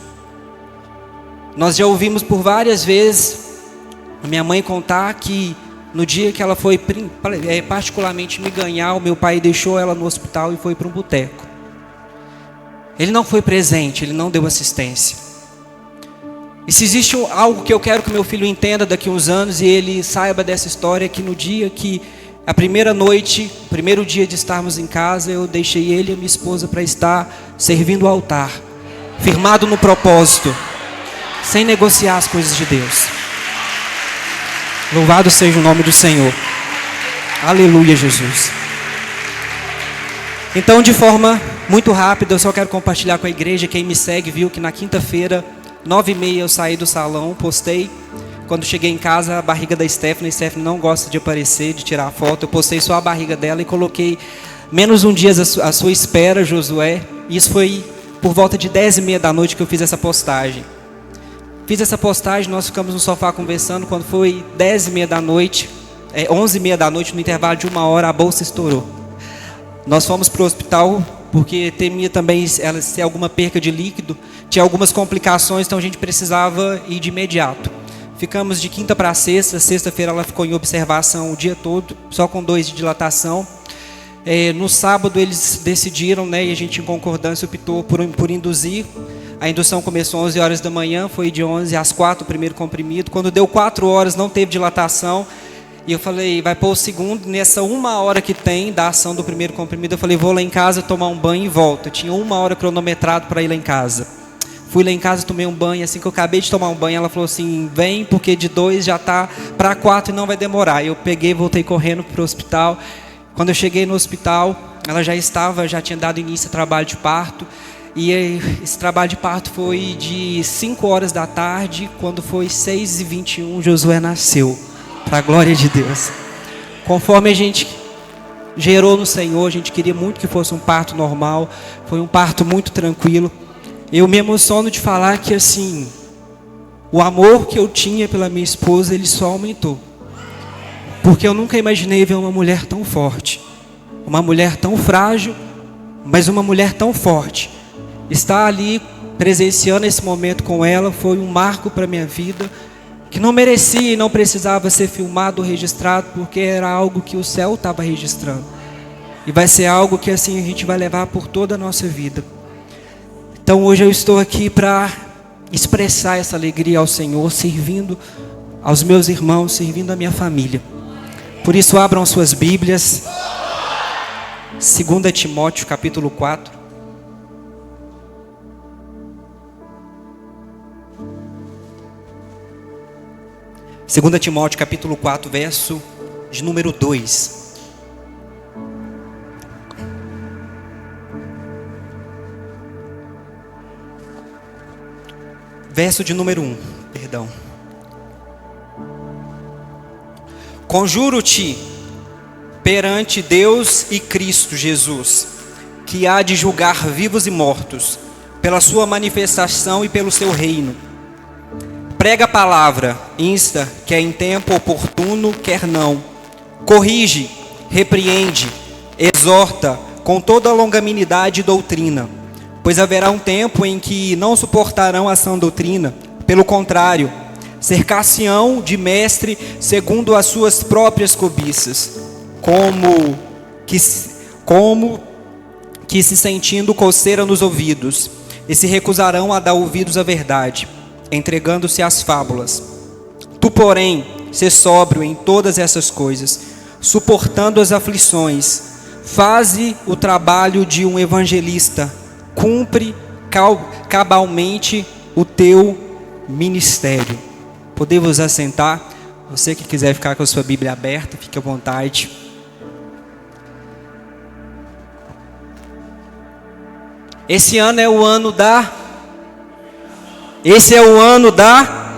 Nós já ouvimos por várias vezes a minha mãe contar que No dia que ela foi particularmente me ganhar, o meu pai deixou ela no hospital e foi para um boteco. Ele não foi presente, ele não deu assistência. E se existe algo que eu quero que meu filho entenda daqui a uns anos e ele saiba dessa história, é que no dia que a primeira noite, o primeiro dia de estarmos em casa, eu deixei ele e a minha esposa para estar servindo o altar, firmado no propósito, sem negociar as coisas de Deus. Louvado seja o nome do Senhor. Aleluia, Jesus. Então, de forma muito rápida, eu só quero compartilhar com a igreja. Quem me segue viu que na quinta-feira, 9h30, eu saí do salão, postei. Quando cheguei em casa, a barriga da Stephanie não gosta de aparecer, de tirar foto. Eu postei só a barriga dela e coloquei menos um dia à sua espera, Josué. Isso foi por volta de 10h30 da noite que eu fiz essa postagem. Fiz essa postagem, nós ficamos no sofá conversando. Quando foi 10h30 da noite, 11h30 da noite, no intervalo de 1 hora, a bolsa estourou. Nós fomos para o hospital porque temia também ela ter alguma perca de líquido. Tinha algumas complicações, então a gente precisava ir de imediato. Ficamos de quinta para sexta. Sexta-feira ela ficou em observação o dia todo, só com 2 de dilatação. No sábado eles decidiram, e a gente em concordância optou por induzir. A indução começou às 11 horas da manhã, foi de 11 às 4 o primeiro comprimido. Quando deu 4 horas não teve dilatação. E eu falei, vai pôr o segundo. Nessa 1 hora que tem da ação do primeiro comprimido, eu falei, vou lá em casa tomar um banho e volto. Eu tinha 1 hora cronometrado para ir lá em casa. Fui lá em casa, tomei um banho. Assim que eu acabei de tomar um banho, ela falou assim, vem, porque de 2 já está para 4 e não vai demorar. Eu peguei, voltei correndo para o hospital. Quando eu cheguei no hospital, ela já tinha dado início ao trabalho de parto. E esse trabalho de parto foi de 5 horas da tarde. Quando foi 6h21, Josué nasceu, para a glória de Deus. Conforme a gente gerou no Senhor, a gente queria muito que fosse um parto normal. Foi um parto muito tranquilo. Eu me emociono de falar que assim, o amor que eu tinha pela minha esposa, ele só aumentou. Porque eu nunca imaginei ver uma mulher tão forte, uma mulher tão frágil, mas uma mulher tão forte. Estar ali presenciando esse momento com ela foi um marco para a minha vida, que não merecia e não precisava ser filmado ou registrado, porque era algo que o céu estava registrando. E vai ser algo que assim a gente vai levar por toda a nossa vida. Então hoje eu estou aqui para expressar essa alegria ao Senhor, servindo aos meus irmãos, servindo a minha família. Por isso abram suas Bíblias, 2 Timóteo capítulo 4. Segunda Timóteo capítulo 4, verso de número 2. Verso de número 1, perdão. Conjuro-te perante Deus e Cristo Jesus, que há de julgar vivos e mortos, pela sua manifestação e pelo seu reino. Prega a palavra, insta, quer em tempo oportuno, quer não. Corrige, repreende, exorta, com toda a longanimidade e doutrina. Pois haverá um tempo em que não suportarão a sã doutrina. Pelo contrário, cercar-se-ão de mestre segundo as suas próprias cobiças, como que se sentindo coceira nos ouvidos, e se recusarão a dar ouvidos à verdade, entregando-se às fábulas. Tu, porém, sê sóbrio em todas essas coisas, suportando as aflições, faze o trabalho de um evangelista, cumpre cabalmente o teu ministério. Podemos assentar. Você que quiser ficar com a sua Bíblia aberta, fique à vontade. Esse ano é o ano da... Esse é o ano da...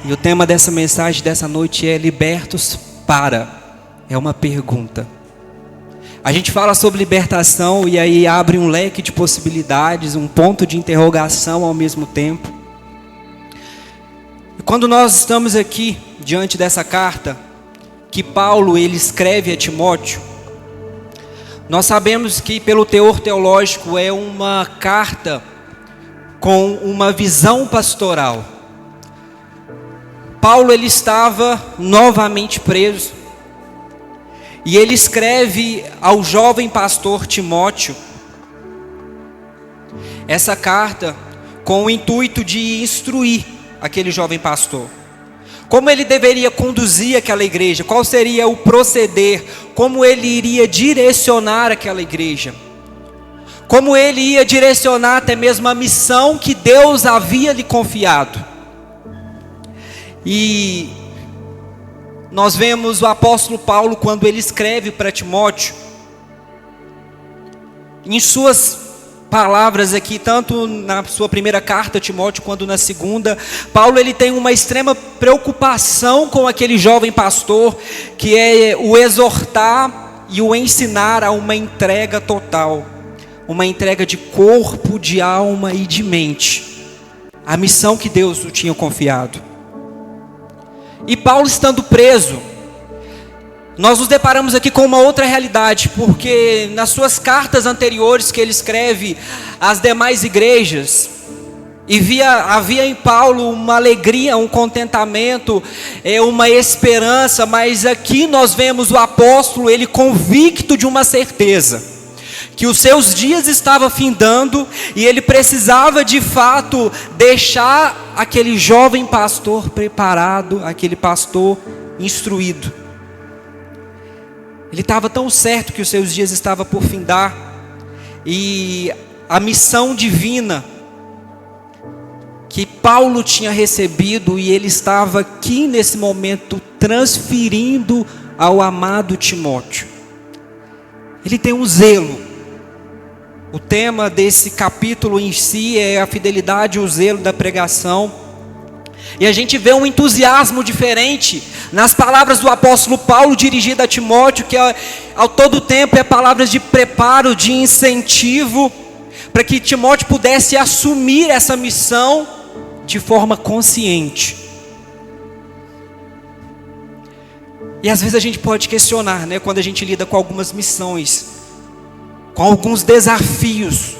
E o tema dessa mensagem dessa noite é libertos para. É uma pergunta. A gente fala sobre libertação e aí abre um leque de possibilidades, um ponto de interrogação ao mesmo tempo. E quando nós estamos aqui diante dessa carta que Paulo ele escreve a Timóteo, nós sabemos que pelo teor teológico é uma carta com uma visão pastoral. Paulo ele estava novamente preso. E ele escreve ao jovem pastor Timóteo essa carta com o intuito de instruir aquele jovem pastor. Como ele deveria conduzir aquela igreja, qual seria o proceder, como ele iria direcionar aquela igreja, como ele ia direcionar até mesmo a missão que Deus havia lhe confiado. E nós vemos o apóstolo Paulo, quando ele escreve para Timóteo, em suas palavras aqui, tanto na sua primeira carta a Timóteo, quanto na segunda, Paulo ele tem uma extrema preocupação com aquele jovem pastor, que é o exortar e o ensinar a uma entrega total, uma entrega de corpo, de alma e de mente, a missão que Deus o tinha confiado. E Paulo estando preso, nós nos deparamos aqui com uma outra realidade, porque nas suas cartas anteriores que ele escreve às demais igrejas, havia em Paulo uma alegria, um contentamento, uma esperança, mas aqui nós vemos o apóstolo, ele convicto de uma certeza, que os seus dias estavam findando, e ele precisava de fato deixar aquele jovem pastor preparado, aquele pastor instruído. Ele estava tão certo que os seus dias estavam por findar, e a missão divina que Paulo tinha recebido, e ele estava aqui nesse momento transferindo ao amado Timóteo. Ele tem um zelo. O tema desse capítulo em si é a fidelidade e o zelo da pregação. E a gente vê um entusiasmo diferente nas palavras do apóstolo Paulo dirigida a Timóteo, que ao todo tempo é palavras de preparo, de incentivo, para que Timóteo pudesse assumir essa missão de forma consciente. E às vezes a gente pode questionar, né, quando a gente lida com algumas missões, com alguns desafios,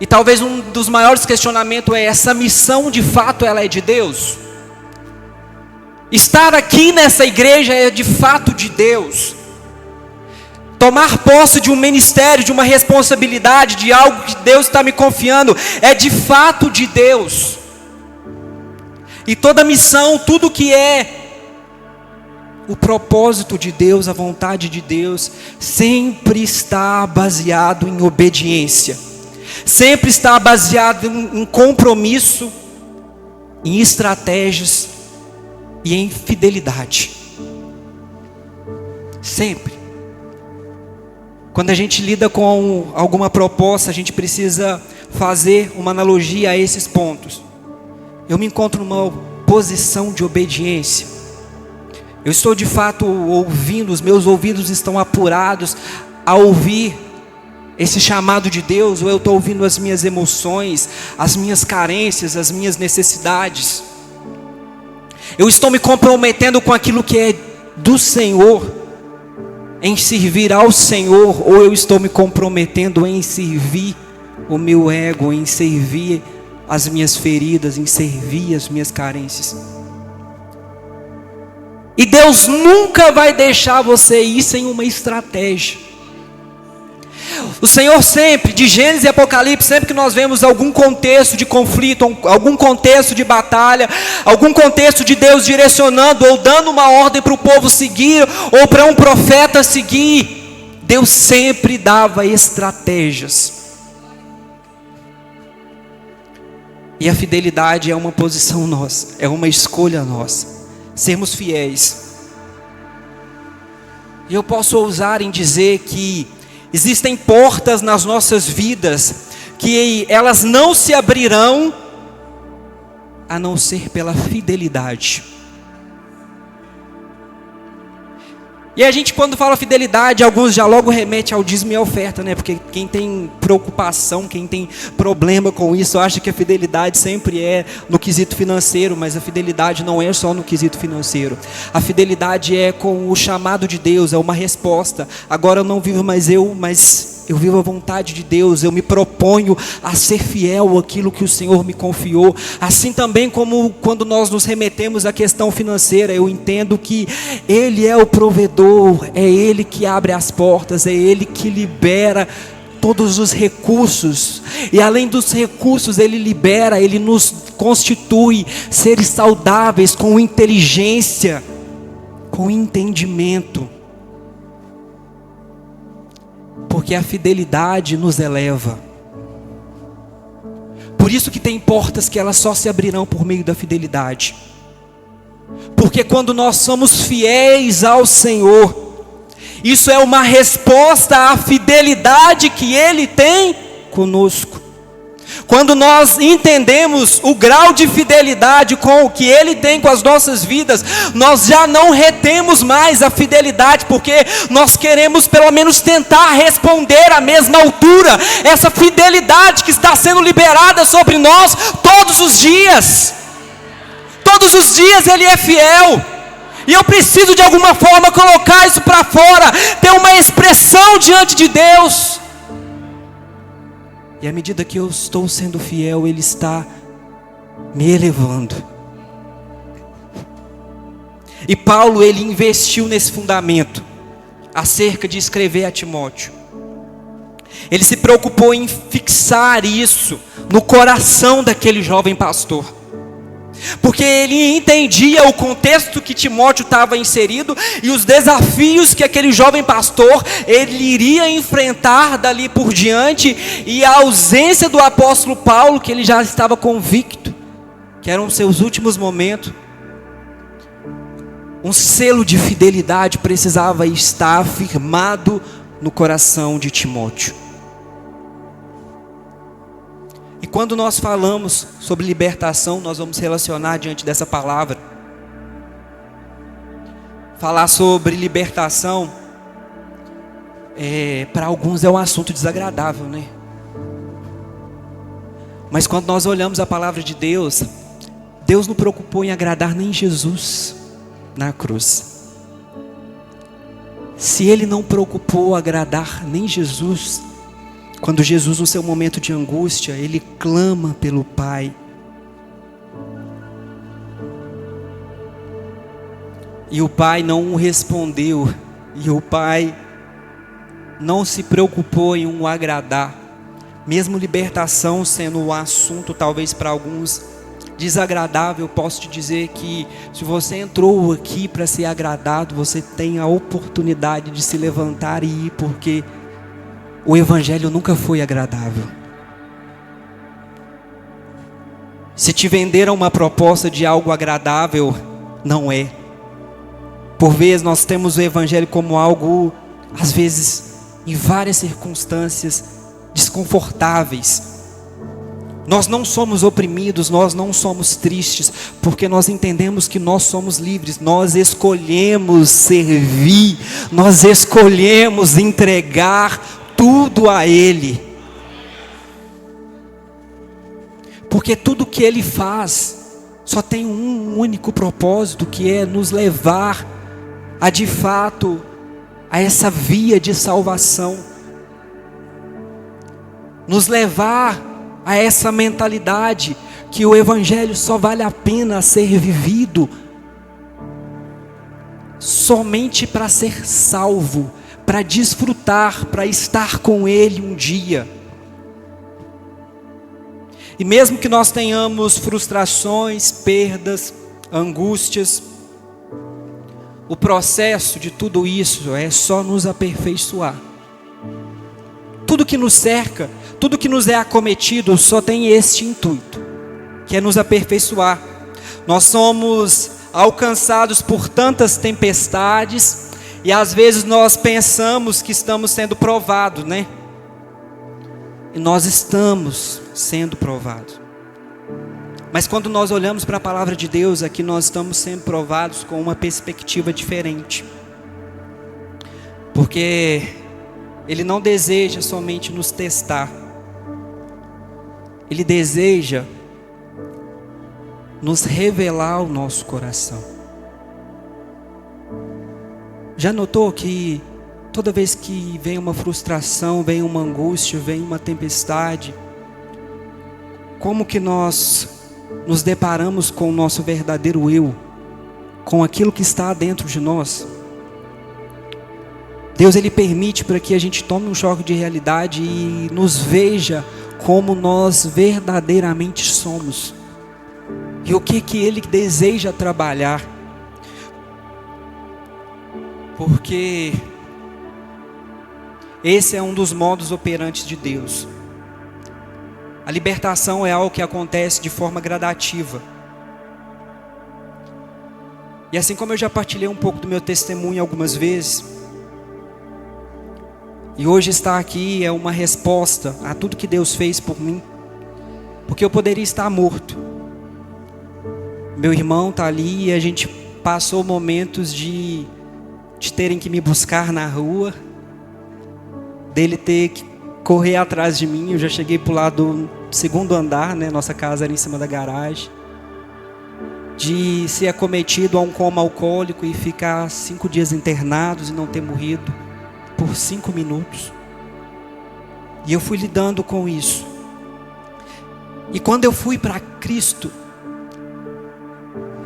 e talvez um dos maiores questionamentos é: essa missão de fato ela é de Deus? Estar aqui nessa igreja é de fato de Deus? Tomar posse de um ministério, de uma responsabilidade, de algo que Deus está me confiando, é de fato de Deus? E toda missão, tudo que é o propósito de Deus, a vontade de Deus, sempre está baseado em obediência, sempre está baseado em compromisso, em estratégias e em fidelidade. Sempre. Quando a gente lida com alguma proposta, a gente precisa fazer uma analogia a esses pontos. Eu me encontro numa posição de obediência. Eu estou de fato ouvindo, os meus ouvidos estão apurados a ouvir esse chamado de Deus, ou eu estou ouvindo as minhas emoções, as minhas carências, as minhas necessidades? Eu estou me comprometendo com aquilo que é do Senhor, em servir ao Senhor, ou eu estou me comprometendo em servir o meu ego, em servir as minhas feridas, em servir as minhas carências? E Deus nunca vai deixar você ir sem uma estratégia. O Senhor sempre, de Gênesis e Apocalipse, sempre que nós vemos algum contexto de conflito, algum contexto de batalha, algum contexto de Deus direcionando ou dando uma ordem para o povo seguir, ou para um profeta seguir, Deus sempre dava estratégias. E a fidelidade é uma posição nossa, é uma escolha nossa, sermos fiéis. E eu posso ousar em dizer que existem portas nas nossas vidas que elas não se abrirão a não ser pela fidelidade. E a gente, quando fala fidelidade, alguns já logo remetem ao dízimo e à oferta, né? Porque quem tem preocupação, quem tem problema com isso, acha que a fidelidade sempre é no quesito financeiro, mas a fidelidade não é só no quesito financeiro. A fidelidade é com o chamado de Deus, é uma resposta. Agora eu não vivo mais eu, mas eu vivo a vontade de Deus, eu me proponho a ser fiel àquilo que o Senhor me confiou. Assim também como quando nós nos remetemos à questão financeira, eu entendo que Ele é o provedor, é Ele que abre as portas, é Ele que libera todos os recursos, e além dos recursos Ele libera, Ele nos constitui seres saudáveis, com inteligência, com entendimento, porque a fidelidade nos eleva. Por isso que tem portas que elas só se abrirão por meio da fidelidade, porque quando nós somos fiéis ao Senhor, isso é uma resposta à fidelidade que Ele tem conosco. Quando nós entendemos o grau de fidelidade com o que Ele tem com as nossas vidas, nós já não retemos mais a fidelidade, porque nós queremos pelo menos tentar responder à mesma altura essa fidelidade que está sendo liberada sobre nós todos os dias. Todos os dias Ele é fiel. E eu preciso de alguma forma colocar isso para fora, ter uma expressão diante de Deus. E à medida que eu estou sendo fiel, Ele está me elevando. E Paulo, ele investiu nesse fundamento, acerca de escrever a Timóteo. Ele se preocupou em fixar isso no coração daquele jovem pastor, porque ele entendia o contexto que Timóteo estava inserido e os desafios que aquele jovem pastor ele iria enfrentar dali por diante, e a ausência do apóstolo Paulo, que ele já estava convicto que eram seus últimos momentos. Um selo de fidelidade precisava estar firmado no coração de Timóteo. E quando nós falamos sobre libertação, nós vamos relacionar diante dessa palavra. Falar sobre libertação, para alguns é um assunto desagradável, né? Mas quando nós olhamos a palavra de Deus, Deus não preocupou em agradar nem Jesus na cruz. Se Ele não preocupou agradar nem Jesus, quando Jesus, no seu momento de angústia, Ele clama pelo Pai. E o Pai não o respondeu. E o Pai não se preocupou em o agradar. Mesmo libertação sendo um assunto talvez para alguns desagradável, eu posso te dizer que se você entrou aqui para ser agradado, você tem a oportunidade de se levantar e ir, porque o Evangelho nunca foi agradável. Se te venderam uma proposta de algo agradável, não é. Por vezes nós temos o Evangelho como algo, às vezes, em várias circunstâncias, desconfortáveis. Nós não somos oprimidos, nós não somos tristes, porque nós entendemos que nós somos livres. Nós escolhemos servir, nós escolhemos entregar tudo a Ele, porque tudo que Ele faz só tem um único propósito, que é nos levar a de fato a essa via de salvação, nos levar a essa mentalidade que o Evangelho só vale a pena ser vivido somente para ser salvo, para desfrutar, para estar com Ele um dia. E mesmo que nós tenhamos frustrações, perdas, angústias, o processo de tudo isso é só nos aperfeiçoar. Tudo que nos cerca, tudo que nos é acometido só tem este intuito, que é nos aperfeiçoar. Nós somos alcançados por tantas tempestades, e às vezes nós pensamos que estamos sendo provados, né? E nós estamos sendo provados. Mas quando nós olhamos para a palavra de Deus, aqui nós estamos sendo provados com uma perspectiva diferente. Porque Ele não deseja somente nos testar. Ele deseja nos revelar o nosso coração. Já notou que toda vez que vem uma frustração, vem uma angústia, vem uma tempestade, como que nós nos deparamos com o nosso verdadeiro eu, com aquilo que está dentro de nós? Deus, Ele permite para que a gente tome um choque de realidade e nos veja como nós verdadeiramente somos. E o que Ele deseja trabalhar. Porque esse é um dos modos operantes de Deus. A libertação é algo que acontece de forma gradativa. E assim como eu já partilhei um pouco do meu testemunho algumas vezes, e hoje estar aqui é uma resposta a tudo que Deus fez por mim, porque eu poderia estar morto. Meu irmão está ali e a gente passou momentos de terem que me buscar na rua, dele ter que correr atrás de mim. Eu já cheguei para o lado do segundo andar, né? Nossa casa era em cima da garagem. De ser acometido a um coma alcoólico e ficar 5 dias internados e não ter morrido por 5 minutos. E eu fui lidando com isso. E quando eu fui para Cristo,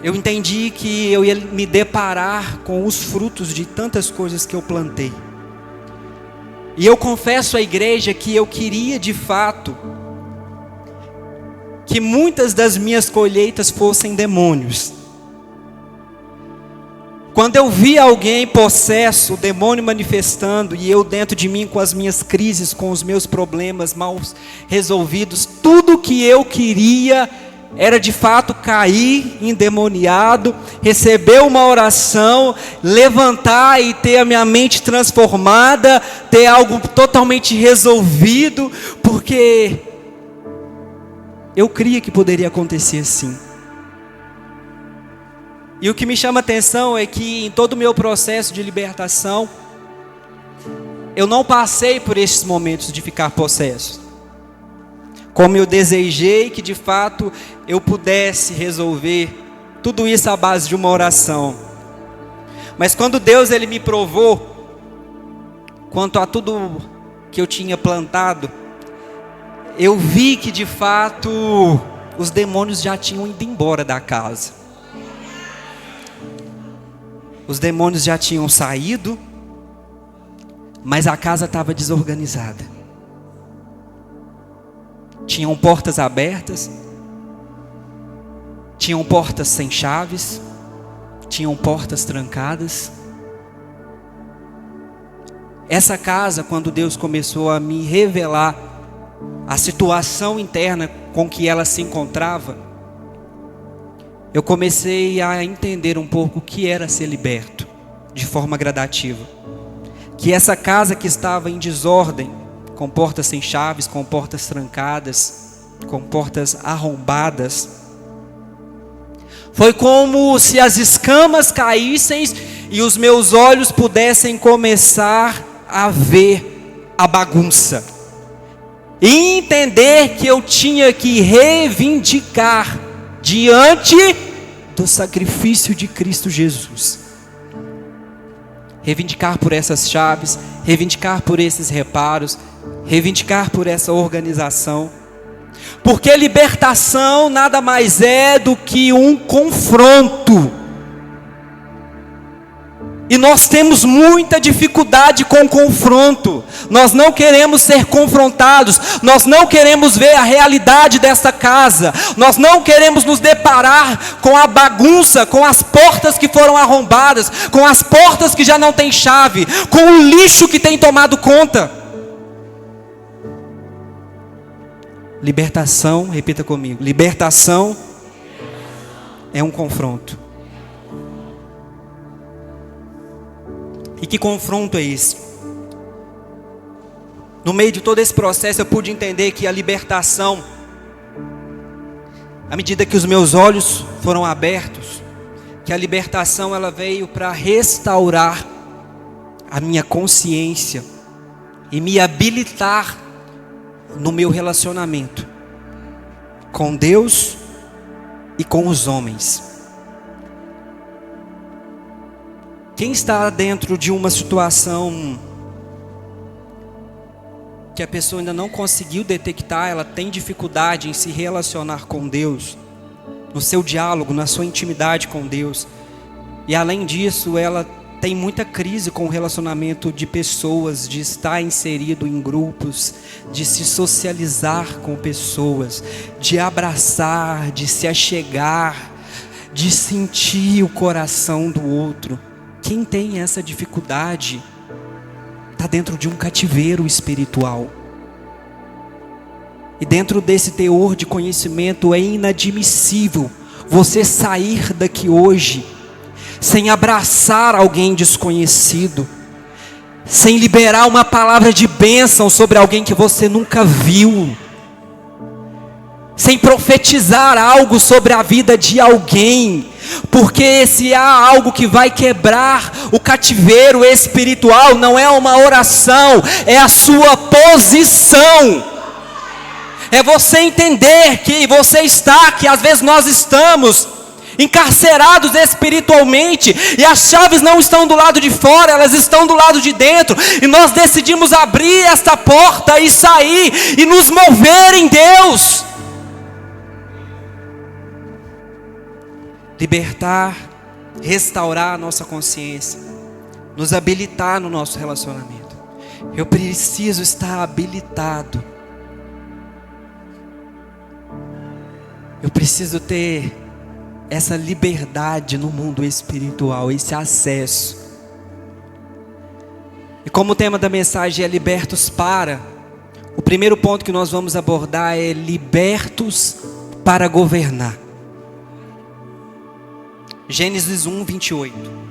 eu entendi que eu ia me deparar com os frutos de tantas coisas que eu plantei. E eu confesso à igreja que eu queria de fato que muitas das minhas colheitas fossem demônios. Quando eu via alguém possesso, o demônio manifestando, e eu dentro de mim com as minhas crises, com os meus problemas mal resolvidos, tudo que eu queria era de fato cair endemoniado, receber uma oração, levantar e ter a minha mente transformada, ter algo totalmente resolvido, porque eu cria que poderia acontecer assim. E o que me chama a atenção é que em todo o meu processo de libertação, eu não passei por esses momentos de ficar possesso. Como eu desejei que de fato eu pudesse resolver tudo isso à base de uma oração. Mas quando Deus Ele me provou quanto a tudo que eu tinha plantado, eu vi que de fato os demônios já tinham ido embora da casa. Os demônios já tinham saído, mas a casa estava desorganizada. Tinham portas abertas, tinham portas sem chaves, tinham portas trancadas. Essa casa, quando Deus começou a me revelar a situação interna com que ela se encontrava, eu comecei a entender um pouco o que era ser liberto, de forma gradativa. Que essa casa que estava em desordem, com portas sem chaves, com portas trancadas, com portas arrombadas, foi como se as escamas caíssem e os meus olhos pudessem começar a ver a bagunça. E entender que eu tinha que reivindicar diante do sacrifício de Cristo Jesus. Reivindicar por essas chaves, reivindicar por esses reparos, reivindicar por essa organização. Porque libertação nada mais é do que um confronto. E nós temos muita dificuldade com o confronto. Nós não queremos ser confrontados. Nós não queremos ver a realidade desta casa. Nós não queremos nos deparar com a bagunça, com as portas que foram arrombadas, com as portas que já não têm chave, com o lixo que tem tomado conta. Libertação, repita comigo. Libertação é um confronto. E que confronto é esse? No meio de todo esse processo eu pude entender que a libertação, à medida que os meus olhos foram abertos, que a libertação ela veio para restaurar a minha consciência e me habilitar no meu relacionamento com Deus e com os homens. Quem está dentro de uma situação que a pessoa ainda não conseguiu detectar, ela tem dificuldade em se relacionar com Deus, no seu diálogo, na sua intimidade com Deus. E além disso, ela tem muita crise com o relacionamento de pessoas, de estar inserido em grupos, de se socializar com pessoas, de abraçar, de se achegar, de sentir o coração do outro. Quem tem essa dificuldade está dentro de um cativeiro espiritual. E dentro desse teor de conhecimento é inadmissível você sair daqui hoje sem abraçar alguém desconhecido, sem liberar uma palavra de bênção sobre alguém que você nunca viu, sem profetizar algo sobre a vida de alguém, porque se há algo que vai quebrar o cativeiro espiritual, não é uma oração, é a sua posição. É você entender que você está, que às vezes nós estamos encarcerados espiritualmente, e as chaves não estão do lado de fora, elas estão do lado de dentro, e nós decidimos abrir esta porta e sair, e nos mover em Deus. Libertar, restaurar a nossa consciência, nos habilitar no nosso relacionamento. Eu preciso estar habilitado. Eu preciso ter essa liberdade no mundo espiritual, esse acesso. E como o tema da mensagem é libertos para, o primeiro ponto que nós vamos abordar é libertos para governar. Gênesis 1, 28.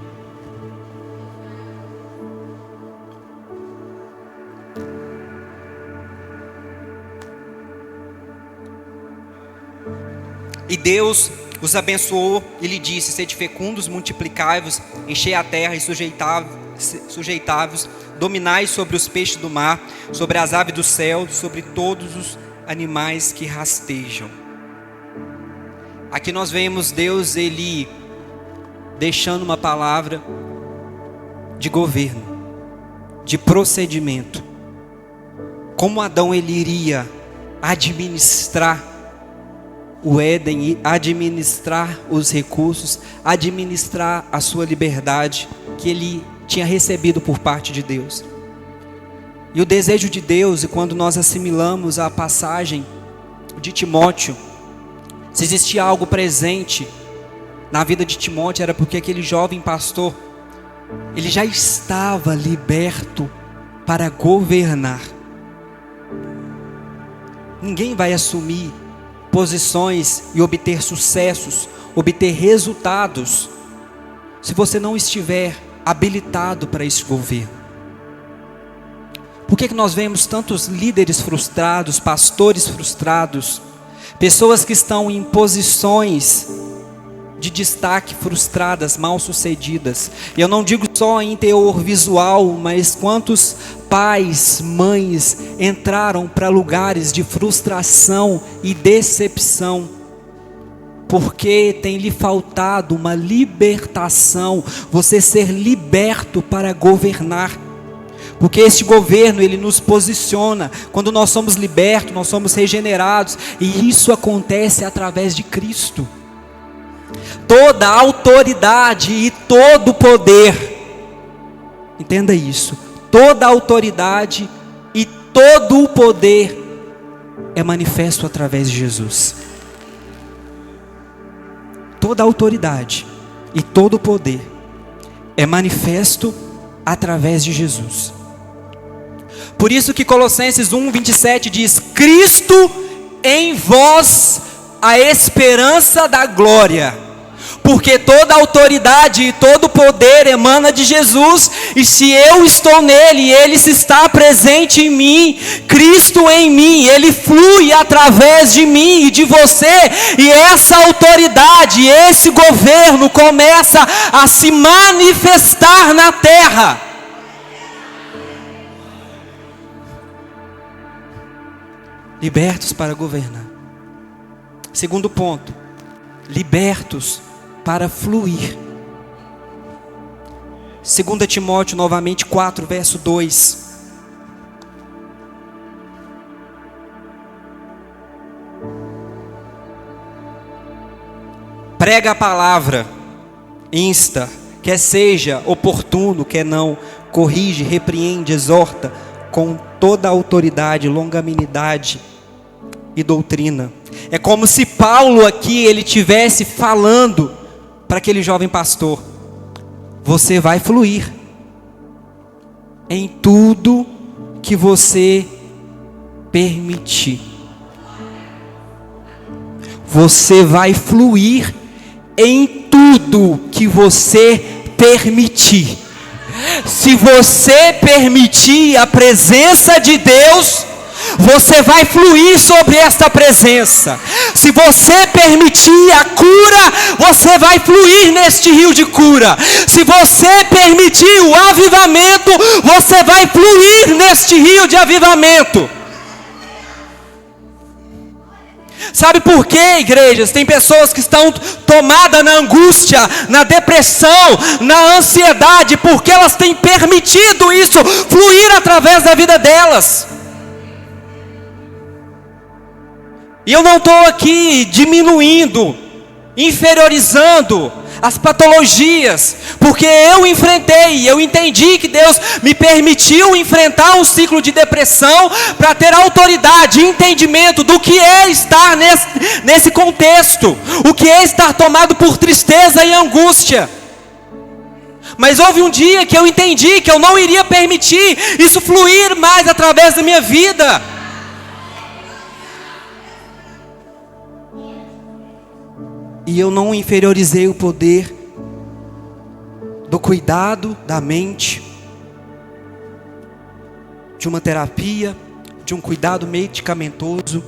E Deus os abençoou e lhe disse: sede fecundos, multiplicai-vos, enchei a terra e sujeitai-vos, dominai sobre os peixes do mar, sobre as aves do céu, sobre todos os animais que rastejam. Aqui nós vemos Deus, Ele deixando uma palavra de governo, de procedimento. Como Adão ele iria administrar o Éden, administrar os recursos, administrar a sua liberdade que ele tinha recebido por parte de Deus. E o desejo de Deus, e quando nós assimilamos a passagem de Timóteo, se existia algo presente na vida de Timóteo, era porque aquele jovem pastor, ele já estava liberto para governar. Ninguém vai assumir posições e obter sucessos, obter resultados, se você não estiver habilitado para esse governo. Por que nós vemos tantos líderes frustrados, pastores frustrados, pessoas que estão em posições de destaque frustradas, mal sucedidas? E eu não digo só em teor visual, mas quantos pais, mães entraram para lugares de frustração e decepção, porque tem lhe faltado uma libertação, você ser liberto para governar. Porque este governo, ele nos posiciona. Quando nós somos libertos, nós somos regenerados, e isso acontece através de Cristo. Toda a autoridade e todo o poder, entenda isso, toda a autoridade e todo o poder é manifesto através de Jesus. Toda a autoridade e todo o poder é manifesto através de Jesus. Por isso que Colossenses 1, 27 diz: Cristo em vós, a esperança da glória. Porque toda a autoridade e todo o poder emana de Jesus, e se eu estou nele, e ele se está presente em mim, Cristo em mim, ele flui através de mim e de você, e essa autoridade, esse governo começa a se manifestar na terra. Libertos para governar. Segundo ponto, libertos para fluir. 2 Timóteo novamente 4, verso 2. prega a palavra, insta, quer seja oportuno, quer não, corrige, repreende, exorta com toda a autoridade, longanimidade e doutrina. É como se Paulo aqui ele tivesse falando para aquele jovem pastor: você vai fluir em tudo que você permitir. Você vai fluir em tudo que você permitir. Se você permitir a presença de Deus, você vai fluir sobre esta presença. Se você permitir a cura, você vai fluir neste rio de cura. Se você permitir o avivamento, você vai fluir neste rio de avivamento. Sabe por quê, igrejas? Tem pessoas que estão tomadas na angústia, na depressão, na ansiedade, porque elas têm permitido isso fluir através da vida delas. E eu não estou aqui diminuindo, inferiorizando as patologias, porque eu enfrentei, eu entendi que Deus me permitiu enfrentar um ciclo de depressão para ter autoridade e entendimento do que é estar nesse contexto, o que é estar tomado por tristeza e angústia. Mas houve um dia que eu entendi que eu não iria permitir isso fluir mais através da minha vida. E eu não inferiorizei o poder do cuidado da mente, de uma terapia, de um cuidado medicamentoso.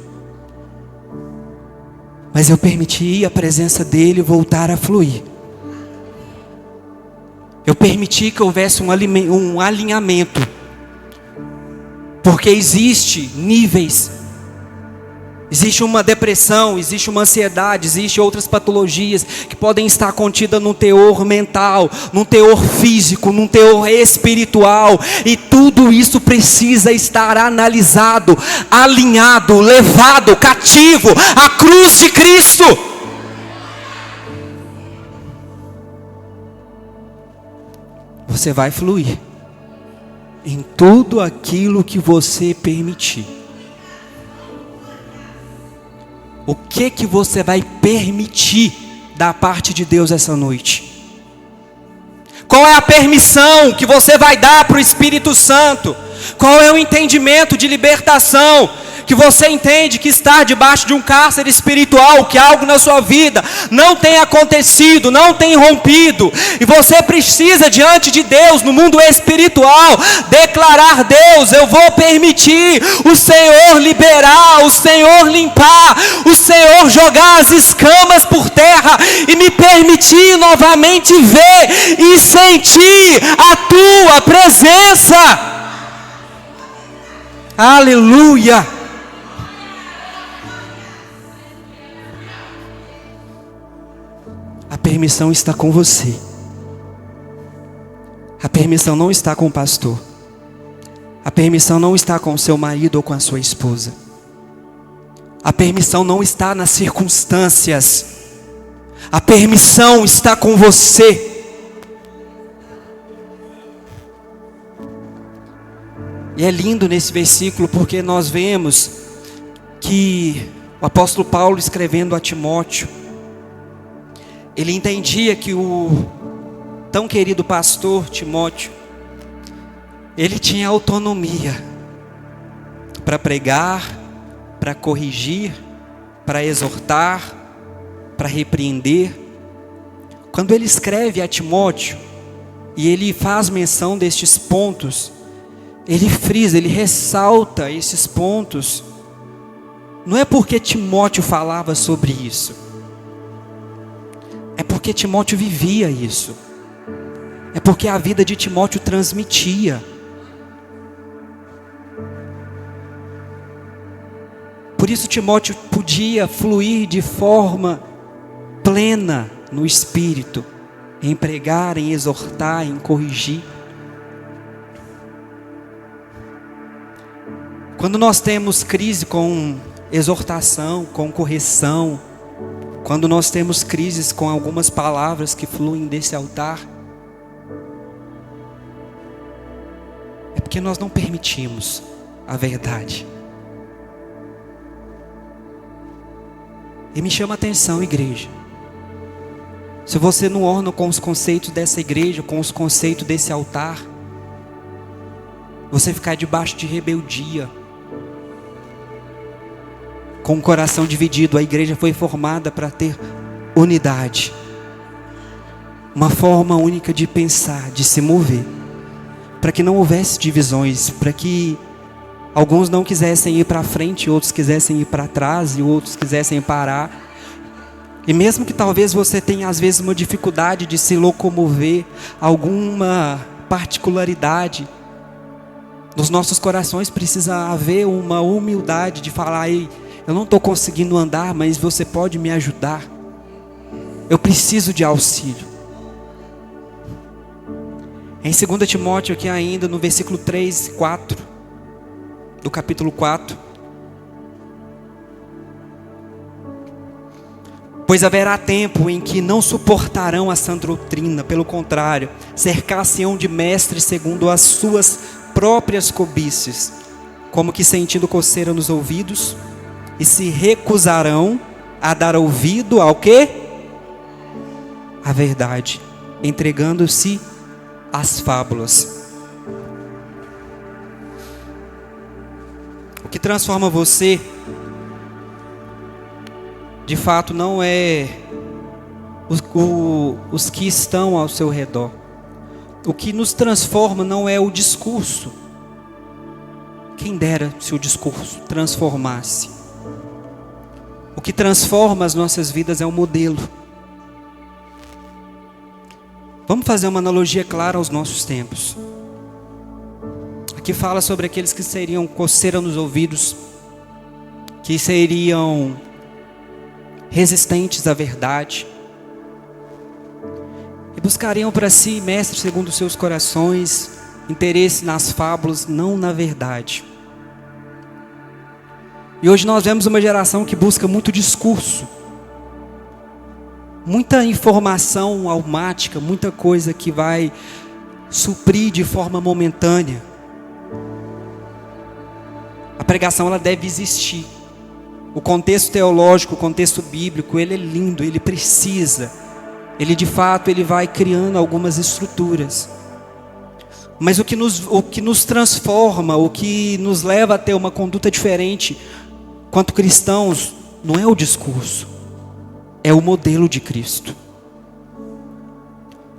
Mas eu permiti a presença dele voltar a fluir. Eu permiti que houvesse um alinhamento. Porque existe níveis. Existe uma depressão, existe uma ansiedade, existe outras patologias que podem estar contidas num teor mental, num teor físico, num teor espiritual. E tudo isso precisa estar analisado, alinhado, levado cativo à cruz de Cristo. Você vai fluir em tudo aquilo que você permitir. O que você vai permitir da parte de Deus essa noite? Qual é a permissão que você vai dar para o Espírito Santo? Qual é o entendimento de libertação? Que você entende que está debaixo de um cárcere espiritual, que algo na sua vida não tem acontecido, não tem rompido, e você precisa diante de Deus, no mundo espiritual, declarar: Deus, eu vou permitir o Senhor liberar, o Senhor limpar, o Senhor jogar as escamas por terra, e me permitir novamente ver e sentir a tua presença. Aleluia. A permissão está com você. A permissão não está com o pastor. A permissão não está com o seu marido ou com a sua esposa. A permissão não está nas circunstâncias. A permissão está com você. E é lindo nesse versículo porque nós vemos que o apóstolo Paulo, escrevendo a Timóteo, ele entendia que o tão querido pastor Timóteo, ele tinha autonomia para pregar, para corrigir, para exortar, para repreender. Quando ele escreve a Timóteo, e ele faz menção destes pontos, ele frisa, ele ressalta esses pontos. Não é porque Timóteo falava sobre isso, é porque Timóteo vivia isso. É porque a vida de Timóteo transmitia. Por isso Timóteo podia fluir de forma plena no Espírito, em pregar, em exortar, em corrigir. Quando nós temos crise com exortação, com correção, Quando nós temos crises com algumas palavras que fluem desse altar, é porque nós não permitimos a verdade. E me chama a atenção, igreja, se você não orna com os conceitos dessa igreja, com os conceitos desse altar, você ficar debaixo de rebeldia, com o coração dividido. A igreja foi formada para ter unidade, uma forma única de pensar, de se mover, para que não houvesse divisões, para que alguns não quisessem ir para frente, outros quisessem ir para trás e outros quisessem parar. E mesmo que talvez você tenha às vezes uma dificuldade de se locomover, alguma particularidade, nos nossos corações precisa haver uma humildade de falar: ei, eu não estou conseguindo andar, mas você pode me ajudar. Eu preciso de auxílio. Em 2 Timóteo aqui ainda, no versículo 3 e 4, do capítulo 4. Pois haverá tempo em que não suportarão a sã doutrina, pelo contrário, cercar-se-ão de mestres segundo as suas próprias cobiças, como que sentindo coceira nos ouvidos, e se recusarão a dar ouvido ao quê? A verdade, entregando-se às fábulas. O que transforma você, de fato, não é os que estão ao seu redor. O que nos transforma não é o discurso. Quem dera se o discurso transformasse. O que transforma as nossas vidas é o modelo. Vamos fazer uma analogia clara aos nossos tempos. Aqui fala sobre aqueles que seriam coceira nos ouvidos, que seriam resistentes à verdade, e buscariam para si mestres segundo os seus corações, interesse nas fábulas, não na verdade. E hoje nós vemos uma geração que busca muito discurso, muita informação almática, muita coisa que vai suprir de forma momentânea. A pregação, ela deve existir. O contexto teológico, o contexto bíblico, ele é lindo, ele precisa. Ele de fato, ele vai criando algumas estruturas. Mas o que nos transforma, o que nos leva a ter uma conduta diferente, quanto cristãos, não é o discurso, é o modelo de Cristo.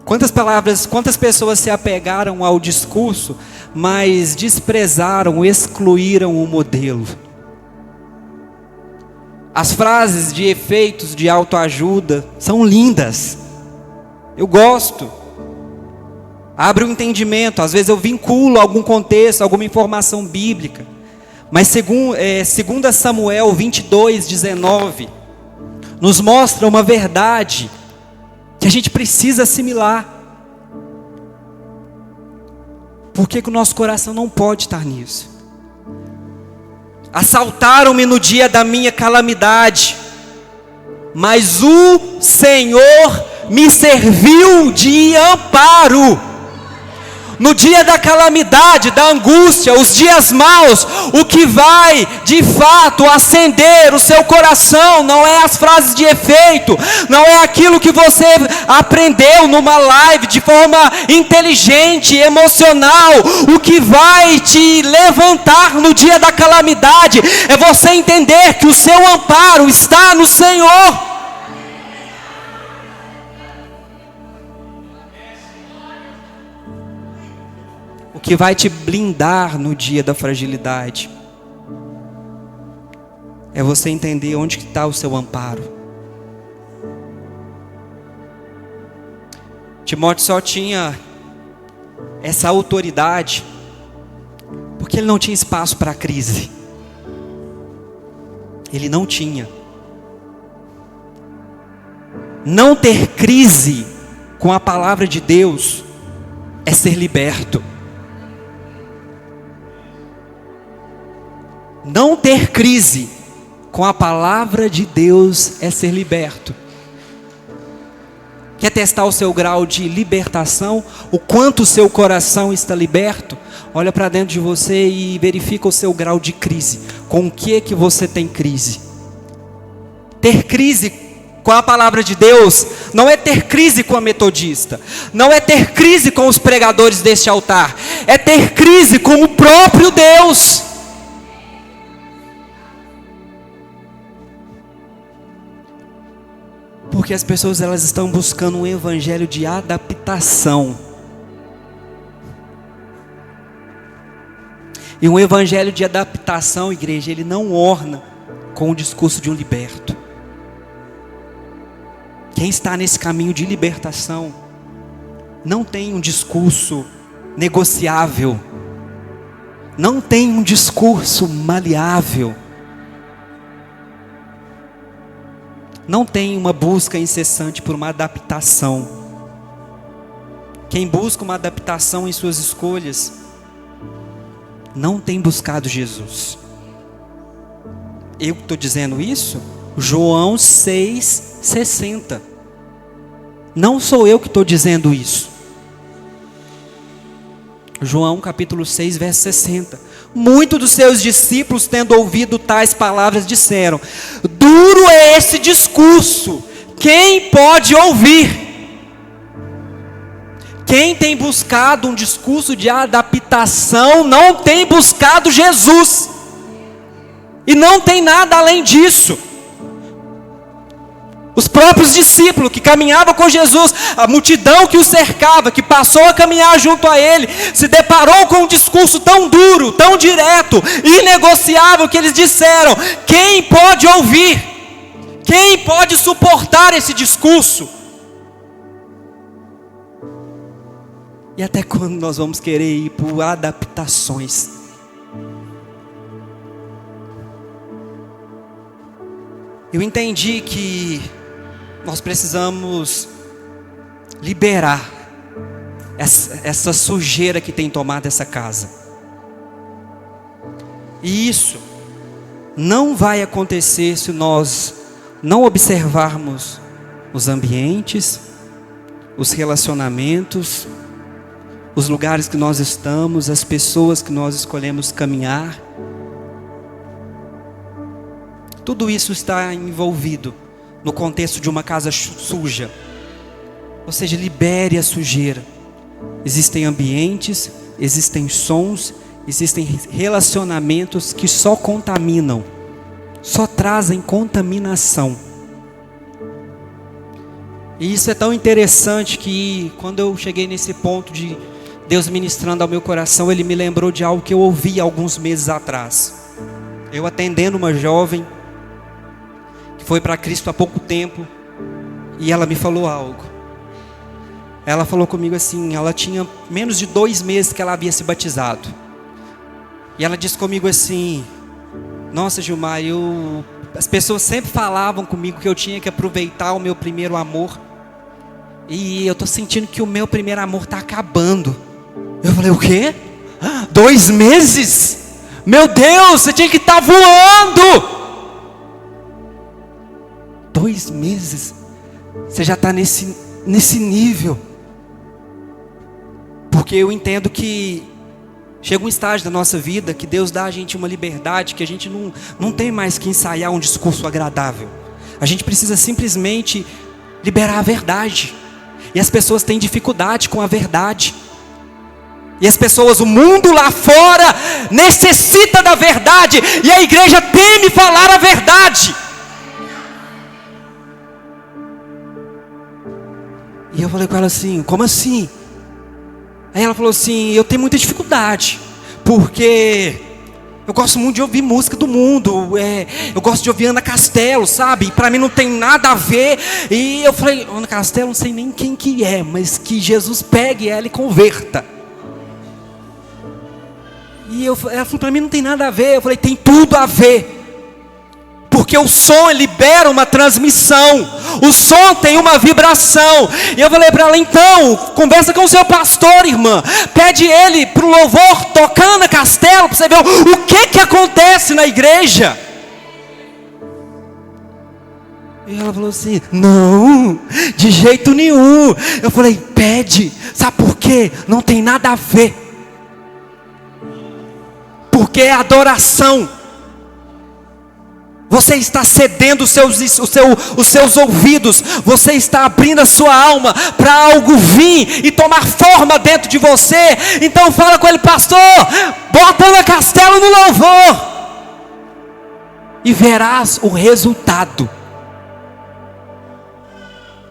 Quantas pessoas se apegaram ao discurso, mas desprezaram, excluíram o modelo. As frases de efeitos de autoajuda são lindas. Eu gosto. Abre o entendimento. Às vezes eu vinculo algum contexto, alguma informação bíblica. Mas segundo Samuel 22:19, nos mostra uma verdade que a gente precisa assimilar. Por que o nosso coração não pode estar nisso? Assaltaram-me no dia da minha calamidade, mas o Senhor me serviu de amparo. No dia da calamidade, da angústia, os dias maus, o que vai de fato acender o seu coração não é as frases de efeito, não é aquilo que você aprendeu numa live de forma inteligente, emocional. O que vai te levantar no dia da calamidade é você entender que o seu amparo está no Senhor. O que vai te blindar no dia da fragilidade é você entender onde está o seu amparo. Timóteo só tinha essa autoridade porque ele não tinha espaço para a crise. Ele não tinha. Não ter crise com a palavra de Deus é ser liberto. Não ter crise com a palavra de Deus é ser liberto. Quer testar o seu grau de libertação? O quanto o seu coração está liberto? Olha para dentro de você e verifica o seu grau de crise. Com o que você tem crise? Ter crise com a palavra de Deus não é ter crise com a metodista, não é ter crise com os pregadores deste altar, é ter crise com o próprio Deus. Porque as pessoas elas estão buscando um evangelho de adaptação. E um evangelho de adaptação, igreja, ele não orna com o discurso de um liberto. Quem está nesse caminho de libertação não tem um discurso negociável, não tem um discurso maleável, não tem uma busca incessante por uma adaptação. Quem busca uma adaptação em suas escolhas não tem buscado Jesus. Eu estou dizendo isso? João 6,60. Não sou eu que estou dizendo isso. João capítulo 6, verso 60. Muitos dos seus discípulos, tendo ouvido tais palavras, disseram: duro é esse discurso, quem pode ouvir? Quem tem buscado um discurso de adaptação não tem buscado Jesus. E não tem nada além disso. Os próprios discípulos que caminhavam com Jesus, a multidão que o cercava, que passou a caminhar junto a ele, se deparou com um discurso tão duro, tão direto, inegociável, que eles disseram: quem pode ouvir? Quem pode suportar esse discurso? E até quando nós vamos querer ir por adaptações? Eu entendi que nós precisamos liberar essa sujeira que tem tomado essa casa. E isso não vai acontecer se nós não observarmos os ambientes, os relacionamentos, os lugares que nós estamos, as pessoas que nós escolhemos caminhar. Tudo isso está envolvido no contexto de uma casa suja. Ou seja, libere a sujeira. Existem ambientes, existem sons, existem relacionamentos que só contaminam, só trazem contaminação. E isso é tão interessante que quando eu cheguei nesse ponto de Deus ministrando ao meu coração, Ele me lembrou de algo que eu ouvi alguns meses atrás. Eu atendendo uma jovem que foi para Cristo há pouco tempo, e ela me falou algo. Ela falou comigo assim, ela tinha menos de 2 meses que ela havia se batizado. E ela disse comigo assim: nossa, Gilmar, as pessoas sempre falavam comigo que eu tinha que aproveitar o meu primeiro amor, e eu estou sentindo que o meu primeiro amor está acabando. Eu falei: o quê? 2 meses? Meu Deus, você tinha que estar voando. 2 meses? Você já está nesse nível. Porque eu entendo que chega um estágio da nossa vida que Deus dá a gente uma liberdade, que a gente não tem mais que ensaiar um discurso agradável. A gente precisa simplesmente liberar a verdade. E as pessoas têm dificuldade com a verdade. E as pessoas, o mundo lá fora necessita da verdade, e a igreja teme falar a verdade. E eu falei com ela assim: como assim? Aí ela falou assim: eu tenho muita dificuldade, porque eu gosto muito de ouvir música do mundo, eu gosto de ouvir Ana Castelo, sabe? E para mim não tem nada a ver. E eu falei: Ana Castelo, não sei nem quem que é, mas que Jesus pegue ela e converta. E ela falou: para mim não tem nada a ver. Eu falei: tem tudo a ver. Porque o som libera uma transmissão, o som tem uma vibração. E eu falei para ela: então, conversa com o seu pastor, irmã. Pede ele para o louvor tocando Ana Castelo, para você ver o que acontece na igreja. E ela falou assim: não, de jeito nenhum. Eu falei: pede. Sabe por quê? Não tem nada a ver. Porque é adoração. Você está cedendo os seus ouvidos. Você está abrindo a sua alma para algo vir e tomar forma dentro de você. Então fala com ele: pastor, bota na castelo no louvor, e verás o resultado.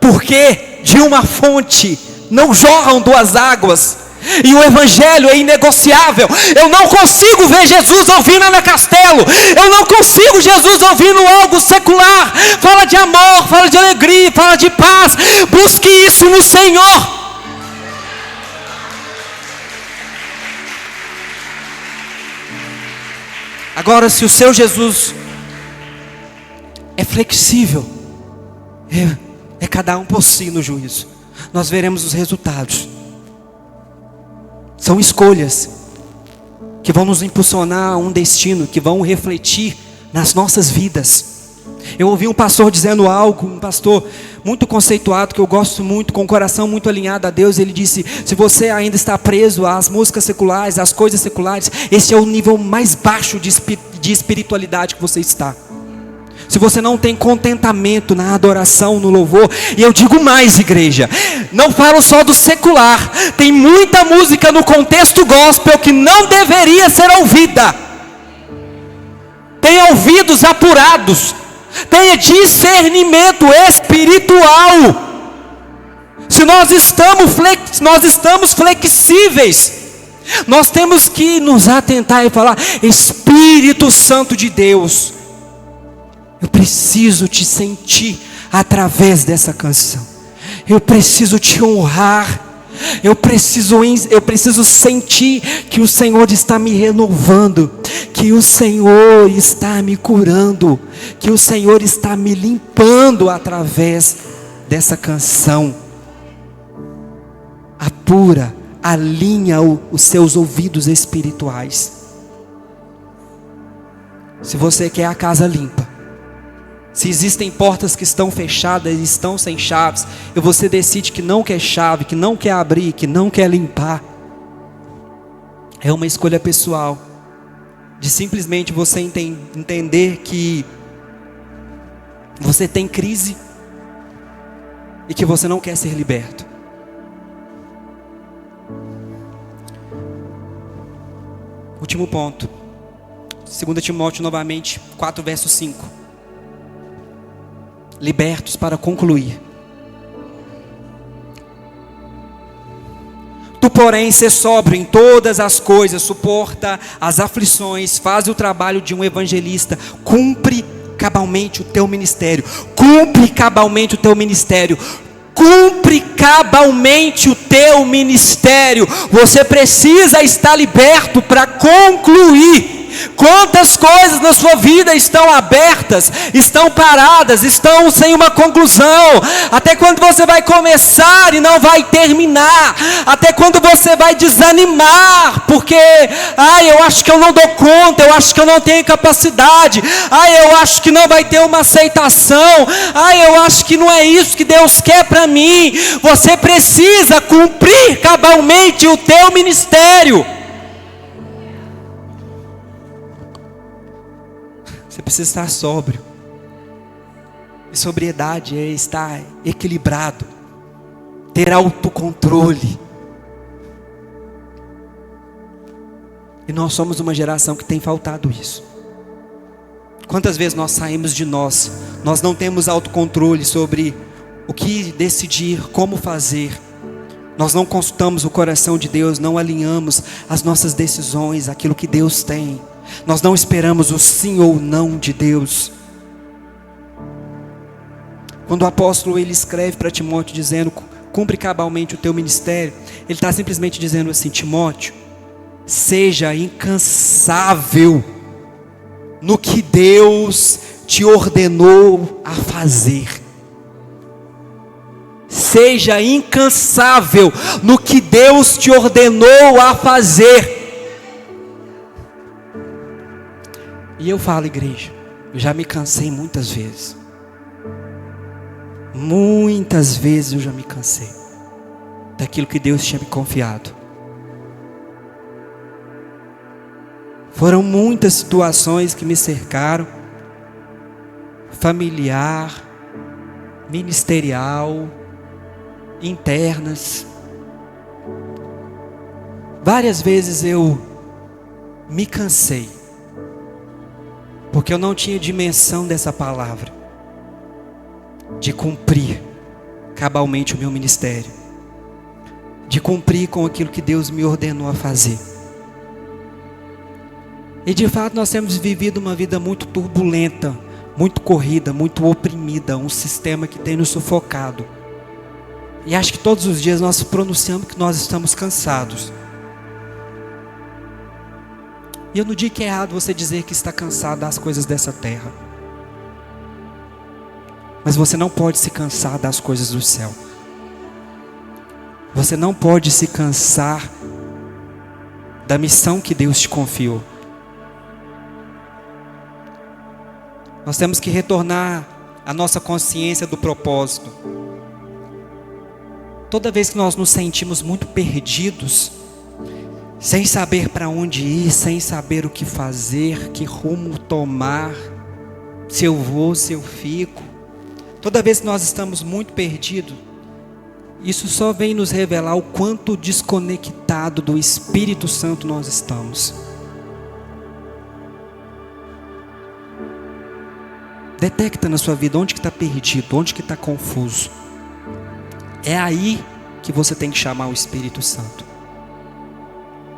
Porque de uma fonte não jorram duas águas. E o evangelho é inegociável. Eu não consigo ver Jesus ouvindo Ana Castelo. Eu não consigo Jesus ouvindo algo secular. Fala de amor, fala de alegria, fala de paz. Busque isso no Senhor. Agora, se o seu Jesus é flexível, é cada um por si no juízo, nós veremos os resultados. São escolhas que vão nos impulsionar a um destino, que vão refletir nas nossas vidas. Eu ouvi um pastor dizendo algo, um pastor muito conceituado, que eu gosto muito, com o coração muito alinhado a Deus. Ele disse: se você ainda está preso às músicas seculares, às coisas seculares, esse é o nível mais baixo de espiritualidade que você está. Se você não tem contentamento na adoração, no louvor. E eu digo mais, igreja, não falo só do secular. Tem muita música no contexto gospel que não deveria ser ouvida. Tenha ouvidos apurados. Tenha discernimento espiritual. Se nós estamos flexíveis, nós temos que nos atentar e falar: Espírito Santo de Deus, eu preciso te sentir através dessa canção. Eu preciso te honrar. Eu preciso sentir que o Senhor está me renovando, que o Senhor está me curando, que o Senhor está me limpando através dessa canção. Apura, alinha os seus ouvidos espirituais. Se você quer a casa limpa, se existem portas que estão fechadas e estão sem chaves, e você decide que não quer chave, que não quer abrir, que não quer limpar, é uma escolha pessoal, de simplesmente você entender que você tem crise e que você não quer ser liberto. Último ponto, 2 Timóteo novamente, 4 verso 5. Libertos, para concluir. Tu, porém, sê sóbrio em todas as coisas, suporta as aflições, faz o trabalho de um evangelista, cumpre cabalmente o teu ministério. Cumpre cabalmente o teu ministério. Cumpre cabalmente o teu ministério. Você precisa estar liberto para concluir. Quantas coisas na sua vida estão abertas, estão paradas, estão sem uma conclusão? Até quando você vai começar e não vai terminar? Até quando você vai desanimar? Porque, eu acho que eu não dou conta, eu acho que eu não tenho capacidade, eu acho que não vai ter uma aceitação, eu acho que não é isso que Deus quer para mim. Você precisa cumprir cabalmente o teu ministério. Você precisa estar sóbrio. E sobriedade é estar equilibrado, ter autocontrole. E nós somos uma geração que tem faltado isso. Quantas vezes nós saímos de nós não temos autocontrole sobre o que decidir, como fazer. Nós não consultamos o coração de Deus, não alinhamos as nossas decisões, aquilo que Deus tem. Nós não esperamos o sim ou não de Deus. Quando o apóstolo ele escreve para Timóteo dizendo: cumpre cabalmente o teu ministério, ele está simplesmente dizendo assim: Timóteo, seja incansável no que Deus te ordenou a fazer. Seja incansável no que Deus te ordenou a fazer. E eu falo, igreja, eu já me cansei muitas vezes. Muitas vezes eu já me cansei daquilo que Deus tinha me confiado. Foram muitas situações que me cercaram, familiar, ministerial, internas. Várias vezes eu me cansei, porque eu não tinha dimensão dessa palavra, de cumprir cabalmente o meu ministério, de cumprir com aquilo que Deus me ordenou a fazer. E de fato nós temos vivido uma vida muito turbulenta, muito corrida, muito oprimida, um sistema que tem nos sufocado. E acho que todos os dias nós pronunciamos que nós estamos cansados. E eu não digo que é errado você dizer que está cansado das coisas dessa terra, mas você não pode se cansar das coisas do céu. Você não pode se cansar da missão que Deus te confiou. Nós temos que retornar a nossa consciência do propósito. Toda vez que nós nos sentimos muito perdidos, sem saber para onde ir, sem saber o que fazer, que rumo tomar, se eu vou, se eu fico, toda vez que nós estamos muito perdidos, isso só vem nos revelar o quanto desconectado do Espírito Santo nós estamos. Detecta na sua vida onde que está perdido, onde que está confuso. É aí que você tem que chamar o Espírito Santo,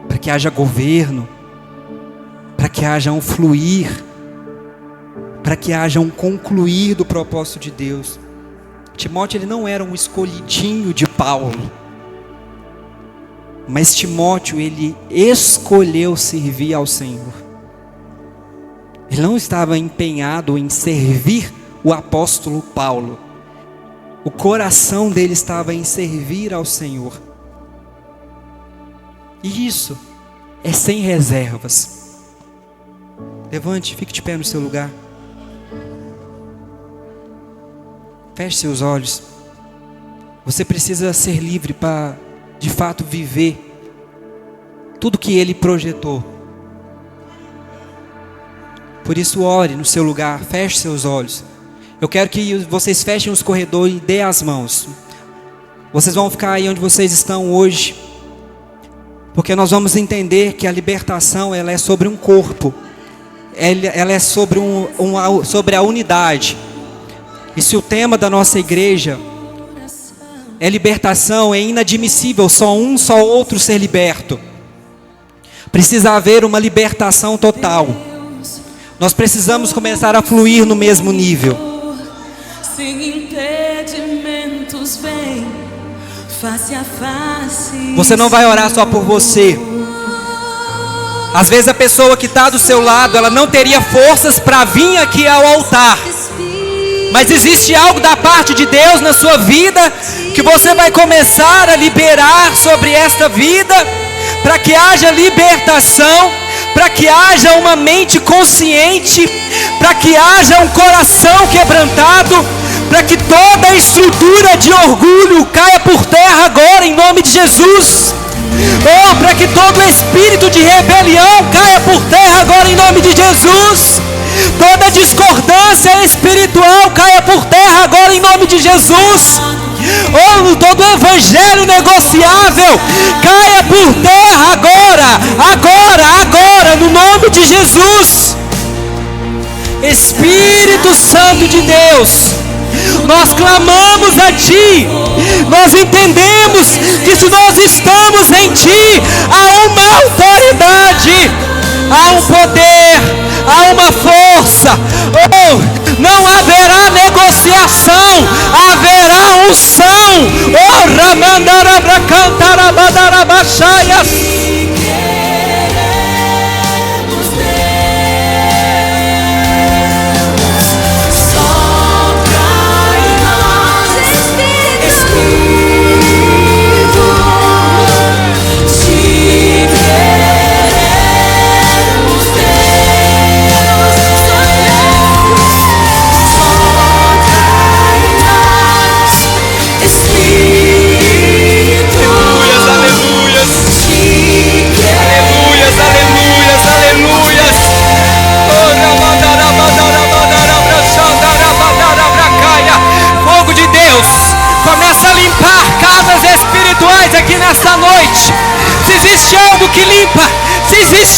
para que haja governo, para que haja um fluir, para que haja um concluir do propósito de Deus. Timóteo, ele não era um escolhidinho de Paulo, mas Timóteo, ele escolheu servir ao Senhor. Ele não estava empenhado em servir o apóstolo Paulo. O coração dele estava em servir ao Senhor. E isso é sem reservas. Levante, fique de pé no seu lugar. Feche seus olhos. Você precisa ser livre para, de fato, viver tudo que Ele projetou. Por isso, ore no seu lugar, feche seus olhos. Eu quero que vocês fechem os corredores e dê as mãos. Vocês vão ficar aí onde vocês estão hoje, porque nós vamos entender que a libertação, ela é sobre um corpo, ela é sobre, sobre a unidade. E se o tema da nossa igreja é libertação, é inadmissível só um, só outro ser liberto. Precisa haver uma libertação total. Nós precisamos começar a fluir no mesmo nível. Sem impedimentos, vem face a face. Você não vai orar só por você. Às vezes a pessoa que está do seu lado, ela não teria forças para vir aqui ao altar. Mas existe algo da parte de Deus na sua vida, que você vai começar a liberar sobre esta vida, para que haja libertação, para que haja uma mente consciente, para que haja um coração quebrantado, para que toda a estrutura de orgulho caia por terra agora em nome de Jesus. Oh, para que todo espírito de rebelião caia por terra agora em nome de Jesus. Toda discordância espiritual caia por terra agora em nome de Jesus. Oh, todo evangelho negociável caia por terra agora, no nome de Jesus. Espírito Santo de Deus, nós clamamos a Ti. Nós entendemos que se nós estamos em Ti, há uma autoridade, há um poder, há uma força. Oh, não haverá negociação, haverá unção. Oh, Ramandarabracantarabadarabaxaias.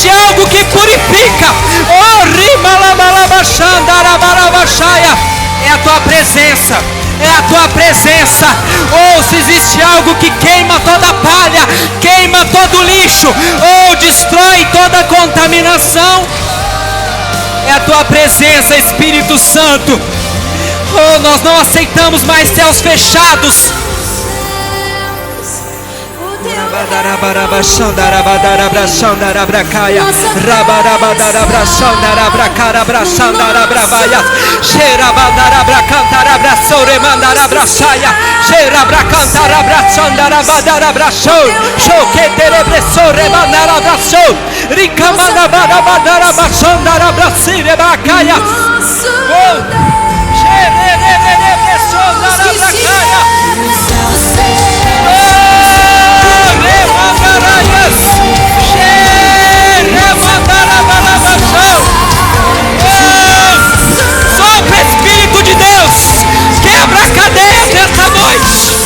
existe algo que purifica. Oh, rimalabalabaxandarabarabachaya. É a tua presença. É a tua presença. Oh, se existe algo que queima toda palha, queima todo lixo, oh, destrói toda contaminação, é a tua presença, Espírito Santo. Oh, nós não aceitamos mais céus fechados. Sopra, Espírito de Deus, quebra a cadeia nessa noite.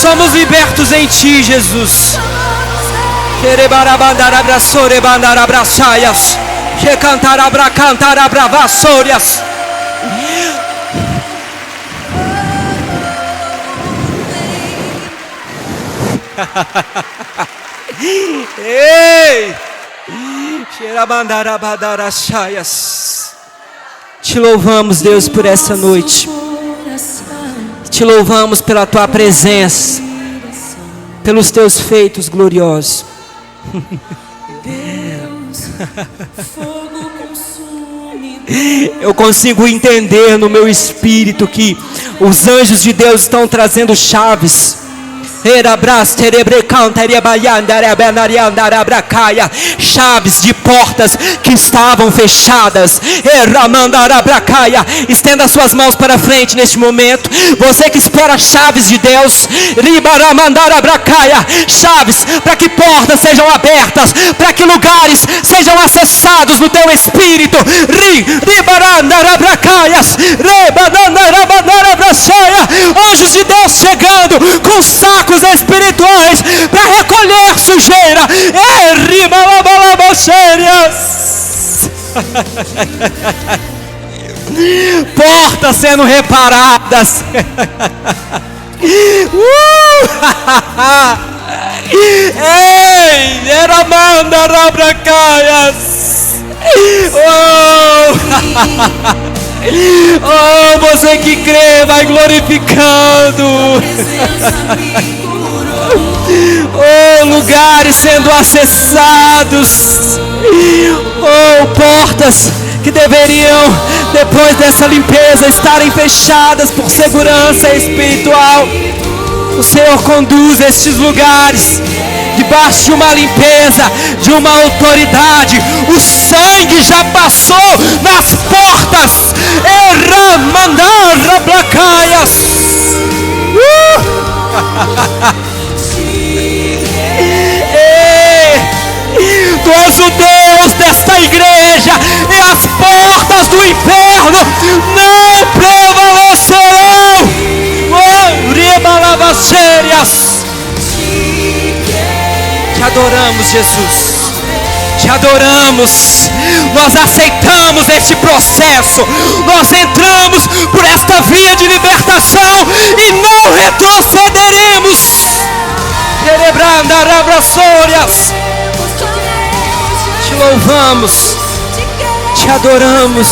Somos libertos em Ti, Jesus. Ei! Te louvamos, Deus, por essa noite. Te louvamos pela Tua presença, pelos Teus feitos gloriosos. Eu consigo entender no meu espírito que os anjos de Deus estão trazendo chaves. Chaves de portas que estavam fechadas. Estenda suas mãos para frente neste momento. Você que espera chaves de Deus, chaves para que portas sejam abertas, para que lugares sejam acessados no teu espírito. Anjos de Deus chegando com sacos espirituais para recolher sujeira. Portas sendo reparadas. Ei, era manda rabracaias. Oh, você que crê vai glorificando. Oh, lugares sendo acessados. Oh, portas que deveriam, depois dessa limpeza, estarem fechadas por segurança espiritual. O Senhor conduz estes lugares debaixo de uma limpeza, de uma autoridade. O sangue já passou nas portas. Tu és o Deus desta igreja, e as portas do inferno não prevalecerão. Te adoramos, Jesus. Te adoramos. Nós aceitamos este processo. Nós entramos por esta via de libertação e não retrocederemos. Te louvamos. te adoramos.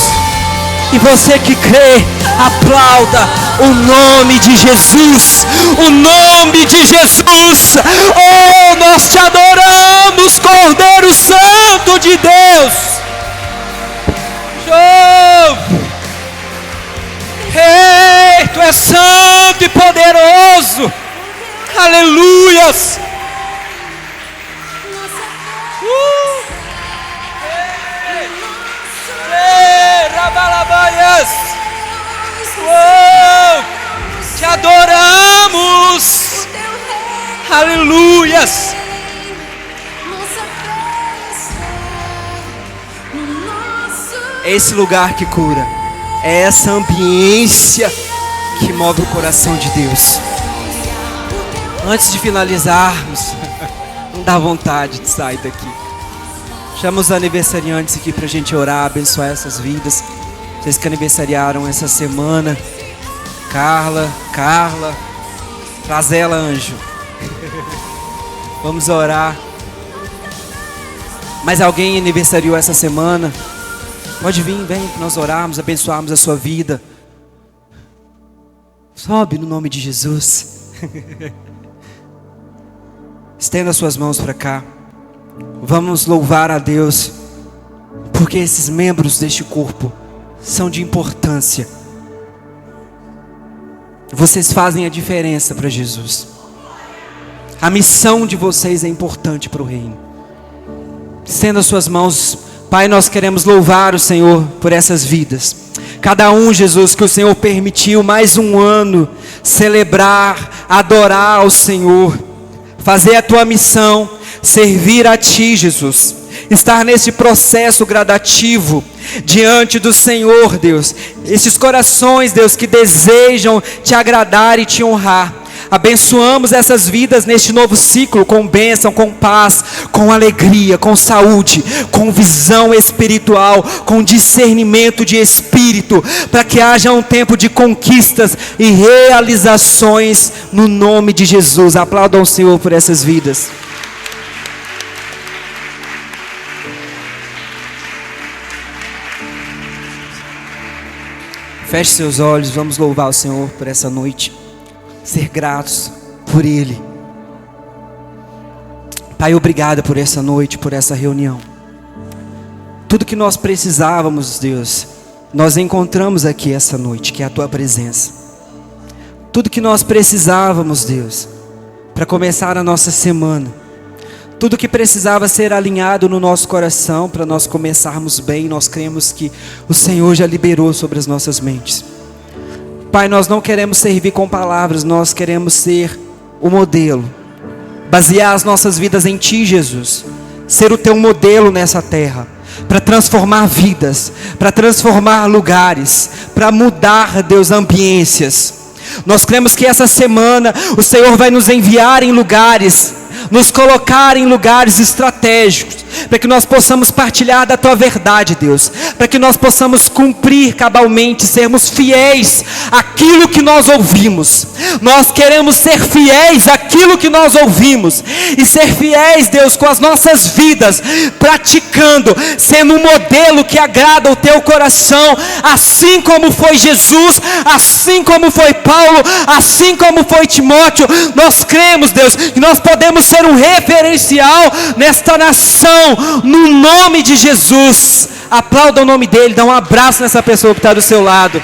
E você que crê, aplauda o nome de Jesus. O nome de Jesus. Oh, nós te adoramos, Cordeiro Santo de Deus. Oh. Ei, tu és santo e poderoso. Aleluias. Rabalabaias. Te adoramos. Aleluias. É esse lugar que cura. É essa ambiência que move o coração de Deus. Antes de finalizarmos, não dá vontade de sair daqui. Chama os aniversariantes aqui pra gente orar, abençoar essas vidas. Vocês que aniversariaram essa semana. Carla, traz ela, anjo. Vamos orar. Mas alguém aniversariou essa semana? Pode vir, vem, que nós orarmos, abençoarmos a sua vida. Sobe no nome de Jesus. Estenda as suas mãos para cá. Vamos louvar a Deus, porque esses membros deste corpo são de importância. Vocês fazem a diferença para Jesus. A missão de vocês é importante para o reino. Estenda as suas mãos. Pai, nós queremos louvar o Senhor por essas vidas. Cada um, Jesus, que o Senhor permitiu mais um ano celebrar, adorar ao Senhor, fazer a tua missão, servir a ti, Jesus, estar nesse processo gradativo diante do Senhor, Deus. Esses corações, Deus, que desejam te agradar e te honrar. Abençoamos essas vidas neste novo ciclo com bênção, com paz, com alegria, com saúde, com visão espiritual, com discernimento de espírito, para que haja um tempo de conquistas e realizações no nome de Jesus. Aplaudam o Senhor por essas vidas. Feche seus olhos, vamos louvar o Senhor por essa noite. Ser gratos por Ele. Pai, obrigado por essa noite, por essa reunião. Tudo que nós precisávamos, Deus, nós encontramos aqui essa noite, que é a Tua presença. Tudo que nós precisávamos, Deus, para começar a nossa semana. Tudo que precisava ser alinhado no nosso coração, para nós começarmos bem, nós cremos que o Senhor já liberou sobre as nossas mentes. Pai, nós não queremos servir com palavras, nós queremos ser o modelo. Basear as nossas vidas em Ti, Jesus. Ser o Teu modelo nessa terra. Para transformar vidas, para transformar lugares, para mudar, Deus, ambiências. Nós cremos que essa semana o Senhor vai nos enviar em lugares, nos colocar em lugares estratégicos, para que nós possamos partilhar da Tua verdade, Deus, para que nós possamos cumprir cabalmente, sermos fiéis àquilo que nós ouvimos. Nós queremos ser fiéis àquilo que nós ouvimos, e ser fiéis, Deus, com as nossas vidas, praticando, sendo um modelo que agrada o Teu coração, assim como foi Jesus, assim como foi Paulo, assim como foi Timóteo. Nós cremos, Deus, que nós podemos ser um referencial nesta nação, no nome de Jesus. Aplauda o nome dele, dá um abraço nessa pessoa que está do seu lado.